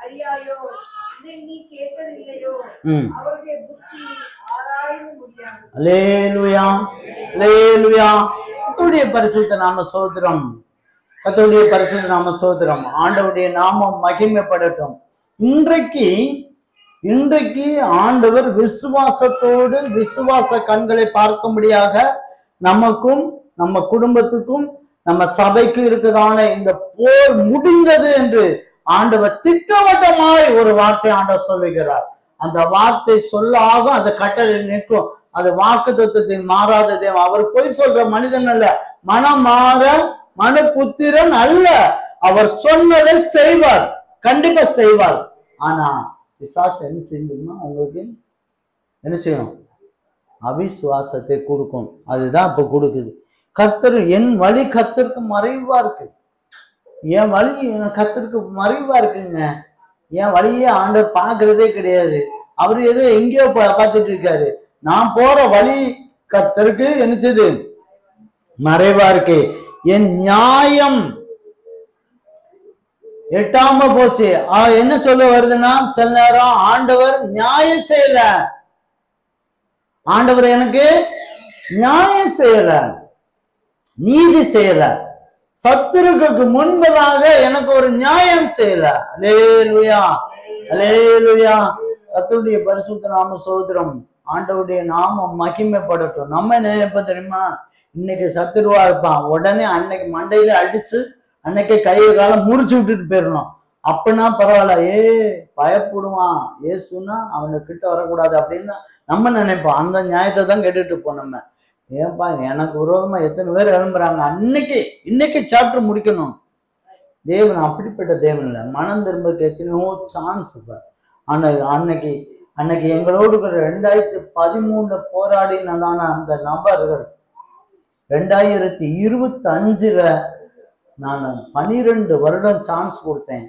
அறியாயோ? இதை நீ கேட்டதில்லையோ? அவருடைய புத்தி ஆராய்ந்து முடியாது. அல்லேலூயா, அல்லேலூயா. கர்த்தருடைய பரிசுத்த நாம ஸ்தோத்திரம். கர்த்தருடைய பரிசுத்த நாம ஸ்தோத்திரம். ஆண்டவருடைய நாமம் மகிமைப்படட்டும். இன்றைக்கு இன்றைக்கு ஆண்டவர் விசுவாசத்தோடு விசுவாச கண்களை பார்க்கும்படியாக நமக்கும் நம்ம குடும்பத்துக்கும் நம்ம சபைக்கு இருக்கிறதான இந்த போர் முடிந்தது என்று ஆண்டவர் திட்டவட்டமாய் ஒரு வார்த்தை ஆண்டவர் சொல்லுகிறார். அந்த வார்த்தை சொல்லாக அந்த கட்டளை நிற்கும். அது வாக்குத்தத்தத்தின் மாறாத தேவன். அவர் பொய் சொல்ற மனிதன் அல்ல, மனம் மாற மனுபுத்திரன் அல்ல. அவர் சொன்னதை செய்வார், கண்டிப்பா செய்வார். ஆனா பிசாசு என்ன செய்யுமா, உங்களுக்கு என்ன செய்யும்? அவிசுவாசத்தை கொடுக்கும். அதுதான் இப்ப கொடுக்குது. கர்த்தர், என் வழி கர்த்தருக்கு மறைவா இருக்கு, என் வழி கர்த்தருக்கு மறைவா இருக்குங்க. என் வழியே ஆண்டவர் பார்க்கறதே கிடையாது. அவர் ஏதோ எங்கேயோ பார்த்துட்டு இருக்காரு. நான் போற வழி கர்த்தருக்கு என்ன செய்யுது? மறைவா இருக்கு. என் நியாயம் எட்டாம போச்சு. என்ன சொல்ல வருதுன்னா, சில நேரம் ஆண்டவர் நியாயம் செய்யல, ஆண்டவர் எனக்கு நியாயம் செய்யல, நீதி செய்யல, சத்துருக்களுக்கு முன்பதாக எனக்கு ஒரு நியாயம் செய்யல. அல்லேலூயா, அல்லேலூயா. கர்த்தருடைய பரிசுத்த நாம சோதரம், ஆண்டவருடைய நாமம் மகிமைப்படட்டும். நம்ம நினைப்ப தெரியுமா, இன்னைக்கு சத்துருவா இருப்பான், உடனே அன்னைக்கு மண்டையில அடிச்சு அன்னைக்கே கையை காலம் முறிச்சு விட்டுட்டு போயிடணும். அப்படின்னா பரவாயில்ல, பயப்படுவான், ஏசுன்னா அவனுக்கிட்ட வரக்கூடாது அப்படின்னு நம்ம நினைப்போம். அந்த நியாயத்தை தான் கேட்டுட்டு இருப்போம் நம்ம. ஏன்பா எனக்கு விரோதமா எத்தனை பேர் எழும்புறாங்க, இன்னைக்கு சாப்டர் முடிக்கணும். தேவன் அப்படிப்பட்ட தேவன் இல்லை. மனம் திரும்பக்கு எத்தனையோ சான்ஸ் இப்ப. அன்னைக்கு எங்களோடு 2013 போராடினதான அந்த நபர்கள் 2025 நான் 12 வருடம் சான்ஸ் கொடுத்தேன்.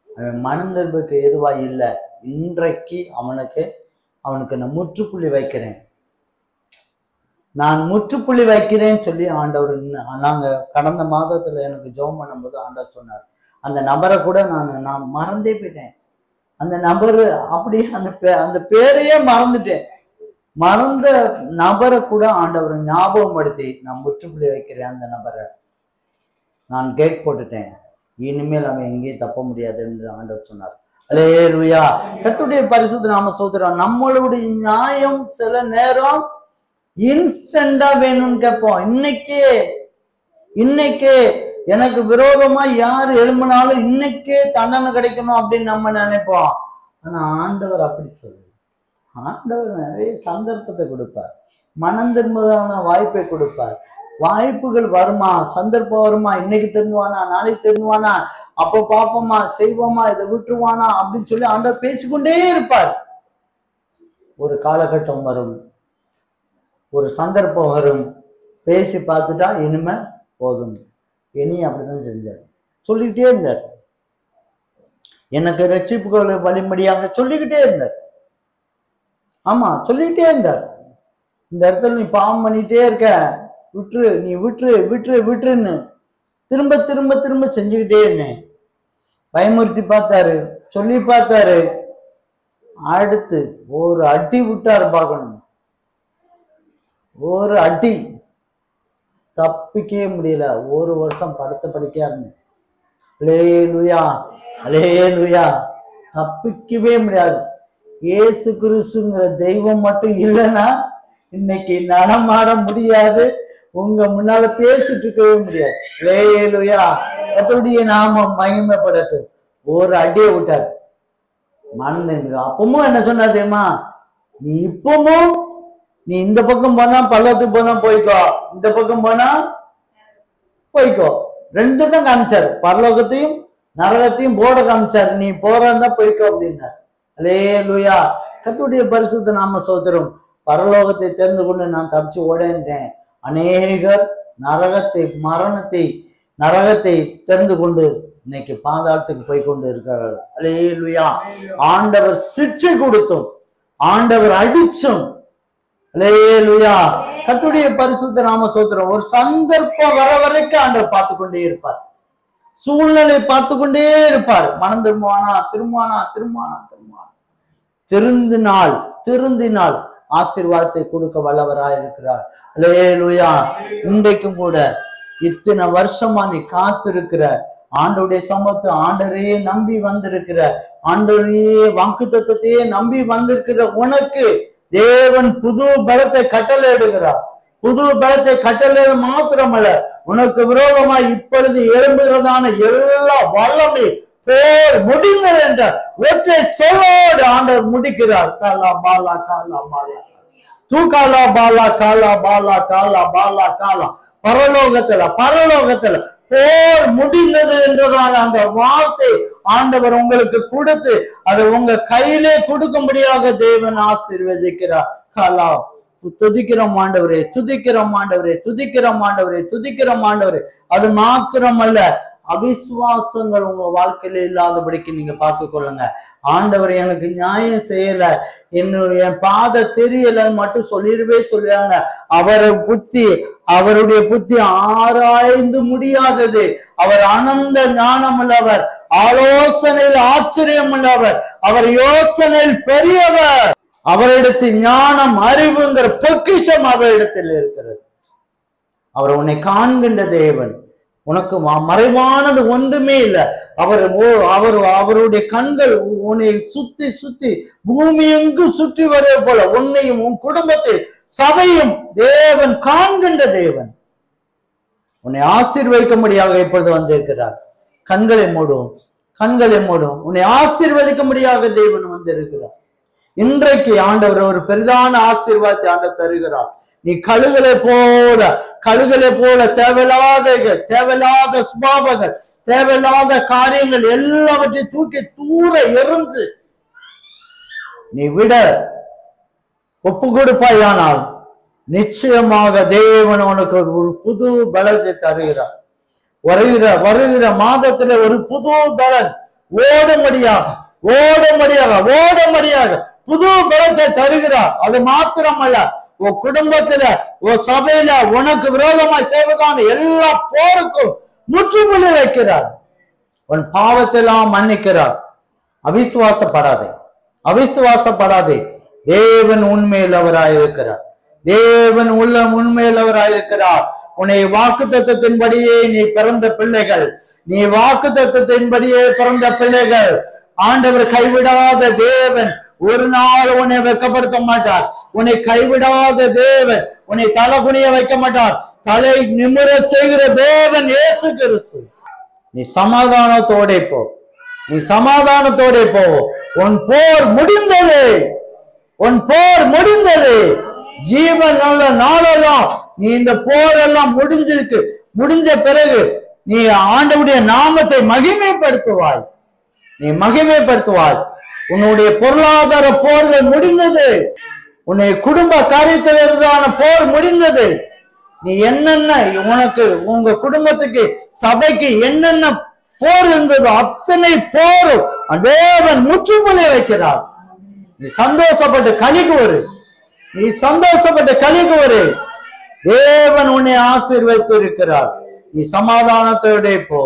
அவன் மனம் திரும்பக்கு எதுவா இல்லை. இன்றைக்கு அவனுக்கு நான் முற்றுப்புள்ளி வைக்கிறேன், நான் முற்றுப்புள்ளி வைக்கிறேன்னு சொல்லி ஆண்டவர். நாங்க கடந்த மாதத்துல எனக்கு ஜெபம் பண்ணும்போது ஆண்டவர் சொன்னார். அந்த நபரை கூட நான் மறந்தே போயிட்டேன். அந்த நபர் அப்படி அந்த பேரையே மறந்துட்டேன். மறந்த நபரை கூட ஆண்டவர் ஞாபகப்படுத்தி நான் முற்றுப்புள்ளி வைக்கிறேன். அந்த நபரை நான் கேட் போட்டுட்டேன். இனிமேல் அவன் எங்கேயும் தப்ப முடியாது என்று ஆண்டவர் சொன்னார். அல்லேலூயா. கர்த்தருடைய பரிசுத்த நாம சோதரம். நம்மளுடைய நியாயம் சில நேரம் இன்ஸ்டண்டா வேணும்னு கேட்போம். இன்னைக்கே எனக்கு விரோதமா யார் எழும்பினாலும் இன்னைக்கே தண்டனை கிடைக்கணும் அப்படின்னு நம்ம நினைப்போம். ஆனா ஆண்டவர் அப்படி சொல்லுவார். ஆண்டவர் நிறைய சந்தர்ப்பத்தை கொடுப்பார், மனம் திரும்புவதான வாய்ப்பை கொடுப்பார். வாய்ப்புகள் வருமா, சந்தர்ப்பம் வருமா, இன்னைக்கு திரும்புவானா, நாளைக்கு திரும்புவானா, அப்போ பார்ப்போமா, செய்வோமா, இதை விட்டுருவானா அப்படின்னு சொல்லி ஆண்டவர் பேசிக்கொண்டே இருப்பார். ஒரு காலகட்டம் வரும், ஒரு சந்தர்ப்பம் வரும், பேசி பார்த்துட்டா இனிமே போதும். இனி அப்படிதான் செஞ்சார், சொல்லிக்கிட்டே இருந்தார். எனக்கு ரட்சிப்புகளை வழிமடியாக சொல்லிக்கிட்டே இருந்தார். ஆமா, சொல்லிக்கிட்டே இருந்தார். இந்த இடத்துல நீ பாவம் பண்ணிட்டே இருக்க, விட்டுரு, நீ விட்டுருன்னு திரும்ப திரும்ப திரும்ப செஞ்சுக்கிட்டே இருந்தேன். பயமுறுத்தி பார்த்தாரு, சொல்லி பார்த்தாரு. அடுத்து ஒரு அடி விட்டாரு, பார்க்கணும். ஒரு அடி, தப்பிக்கவே முடியல. ஒரு வருஷம் படுத்த படுக்கையா இருந்தேன். அல்லேலூயா, அல்லேலூயா. தப்பிக்கவே முடியாது. இயேசு கிறிஸ்துங்கிற தெய்வம் மட்டும் இல்லைன்னா இன்னைக்கு நடமாட முடியாது, உங்க முன்னால பேசிட்டு இருக்கவே முடியாது. அல்லேலூயா. கர்த்தருடைய நாமம் மகிமைப்படட்டும். ஒரு அடியை விட்டார். மனதின் அப்பமும் என்ன சொன்னா தெரியுமா, நீ இப்பமும் நீ இந்த பக்கம் போனா பள்ளத்துக்கு போனா போய்க்கோ, இந்த பக்கம் போனா போய்க்கோ. ரெண்டு தான் காமிச்சாரு, பரலோகத்தையும் நரகத்தையும் போட காமிச்சாரு. நீ போறதா போய்க்கோ அப்படின்னாரு. அல்லேலூயா. கர்த்தருடைய பரிசுத்த நாம சோதரம். பரலோகத்தை தெரிந்து கொண்டு நான் தப்பிச்சு ஓடேன்றேன். அநேகர் நரகத்தை தெரிந்து கொண்டு இன்னைக்கு பாதாளத்துக்கு போய் கொண்டு இருக்கிறார்கள். அல்லேலூயா. ஆண்டவர் சிட்சை கொடுத்தும், ஆண்டவர் அடிச்சும், அல்லேலூயா, கர்த்தருடைய பரிசுத்த நாம சோத்திரம். ஒரு சந்தர்ப்பம் வர வரைக்கும் ஆண்டவர் பார்த்து கொண்டே இருப்பார், சூழ்நிலை பார்த்து கொண்டே இருப்பார். மனம் திரும்பினானா திருந்தினால் ஆசீர்வாதத்தை கொடுக்க வல்லவராய் இருக்கிறார். அல்லேலூயா. இன்றைக்கும் கூட இத்தனை வருஷமா நீ காத்திருக்கிற ஆண்டவருடைய சம்பத்து ஆண்டவரையே நம்பி வந்திருக்கிற, ஆண்டவரையே வாக்குத்தத்தத்தையே நம்பி வந்திருக்கிற உனக்கு தேவன் புது பலத்தை கட்டளையிடுகிறார். புது பலத்தை கட்டளை மாத்திரமல்ல, உனக்கு விரோதமாய் இப்பொழுது எழும்புகிறதான எல்லா வல்லமை போர் முடிந்தது என்ற ஒற்றை சொல்லோடு ஆண்டவர் முடிக்கிறார். காலா பாலா காலா பாலா தூக்காலா பாலா காலா பாலா காலா பாலா காலா. பரலோகத்துல போர் முடிந்தது என்றதான அந்த வார்த்தை ஆண்டவர் உங்களுக்கு கொடுத்து அதை உங்க கையிலே கொடுக்கும்படியாக தேவன் ஆசீர்வதிக்கிறார். காலா துதிக்கிறோம் ஆண்டவரே, துதிக்கிறோம் ஆண்டவரே, துதிக்கிறோம் ஆண்டவரே, துதிக்கிறோம் ஆண்டவரே. அது மாத்திரமல்ல, அவிசுவாசங்கள் உங்க வாழ்க்கையில இல்லாதபடிக்கு நீங்க பார்த்து கொள்ளுங்க. ஆண்டவர் எனக்கு நியாயம் செய்யல, என்னுடைய பாதை தெரியலன்னு மட்டும் சொல்லிடுறாங்க. அவருடைய புத்தி ஆராய்ந்து முடியாதது. அவர் அனந்த ஞானம் உள்ளவர், ஆலோசனையில் ஆச்சரியம் உள்ளவர், அவர் யோசனையில் பெரியவர். அவரிடத்தில் ஞானம் அறிவுங்கிற பொக்கிஷம் அவரிடத்தில் இருக்கிறது. அவர் உன்னை காண்கின்ற தேவன். உனக்கு மறைவானது ஒன்றுமே இல்லை. அவருடைய கண்கள் உன்னை சுத்தி சுத்தி பூமி எங்கும் சுற்றி வருவது போல உன்னையும் உன் குடும்பத்தை சபையும் தேவன் காண்கின்ற தேவன். உன்னை ஆசீர்வதிக்கும்படியாக இப்பொழுது வந்திருக்கிறார். கண்களை மூடும், கண்களை மூடும். உன்னை ஆசீர்வதிக்கும்படியாக தேவன் வந்திருக்கிறார். இன்றைக்கு ஆண்டவர் ஒரு பெரிதான ஆசீர்வாதத்தை ஆண்டவர் தருகிறார். நீ கழுகளை போல தேவையில்லாத சுபாவங்கள், தேவையில்லாத காரியங்கள் எல்லாவற்றையும் தூக்கி தூர எறிஞ்சு நீ விட ஒப்பு கொடுப்பாயானால் நிச்சயமாக தேவன் உனக்கு ஒரு புது பலத்தை தருகிறார். வருகிற மாதத்துல ஒரு புது பலன் ஓடும்படியாக புது பலத்தை தருகிறார். அது மாத்திரமல்ல, உன் குடும்பத்துல உன் சபையில உனக்கு விரோதமாய் செய்வதான எல்லா போருக்கும் முற்றுப்புள்ளி வைக்கிறார். உன் பாவத்தெல்லாம் மன்னிக்கிறார். அவிசுவாசப்படாதே. தேவன் உண்மையுள்ளவராயிருக்கிறார். உண்மையுள்ளவராயிருக்கிறார். உன்னை வாக்குத்தத்தத்தின்படியே நீ பிறந்த பிள்ளைகள். ஆண்டவர் கைவிடாத தேவன். ஒரு நாள் உன்னை வெட்கப்படுத்த மாட்டார். உன்னை கைவிடாத தேவன். உன்னை தலை குனிய வைக்க மாட்டார். தலை நிமிர செய்கிற தேவன் இயேசு கிறிஸ்து. நீ சமாதானத்தோட போ. உன் போர் முடிந்தது. ஜீவன் நல்ல நாளெல்லாம் நீ இந்த போரெல்லாம் முடிஞ்ச பிறகு நீ ஆண்டவருடைய நாமத்தை மகிமைப்படுத்துவாய். உன்னுடைய பொருளாதார போர்கள் முடிந்தது. உன்னுடைய குடும்ப காரியத்தில் இருந்தான போர் முடிந்தது. நீ என்னென்ன உங்க குடும்பத்துக்கு சபைக்கு என்னென்ன போர் இருந்ததோ அத்தனை போரும் தேவன் முற்றுப்புள்ளி வைக்கிறார். நீ சந்தோஷப்பட்டு கலிக்கு வரு. தேவன் உன்னை ஆசீர்வதித்து இருக்கிறார். நீ சமாதானத்தோட போ.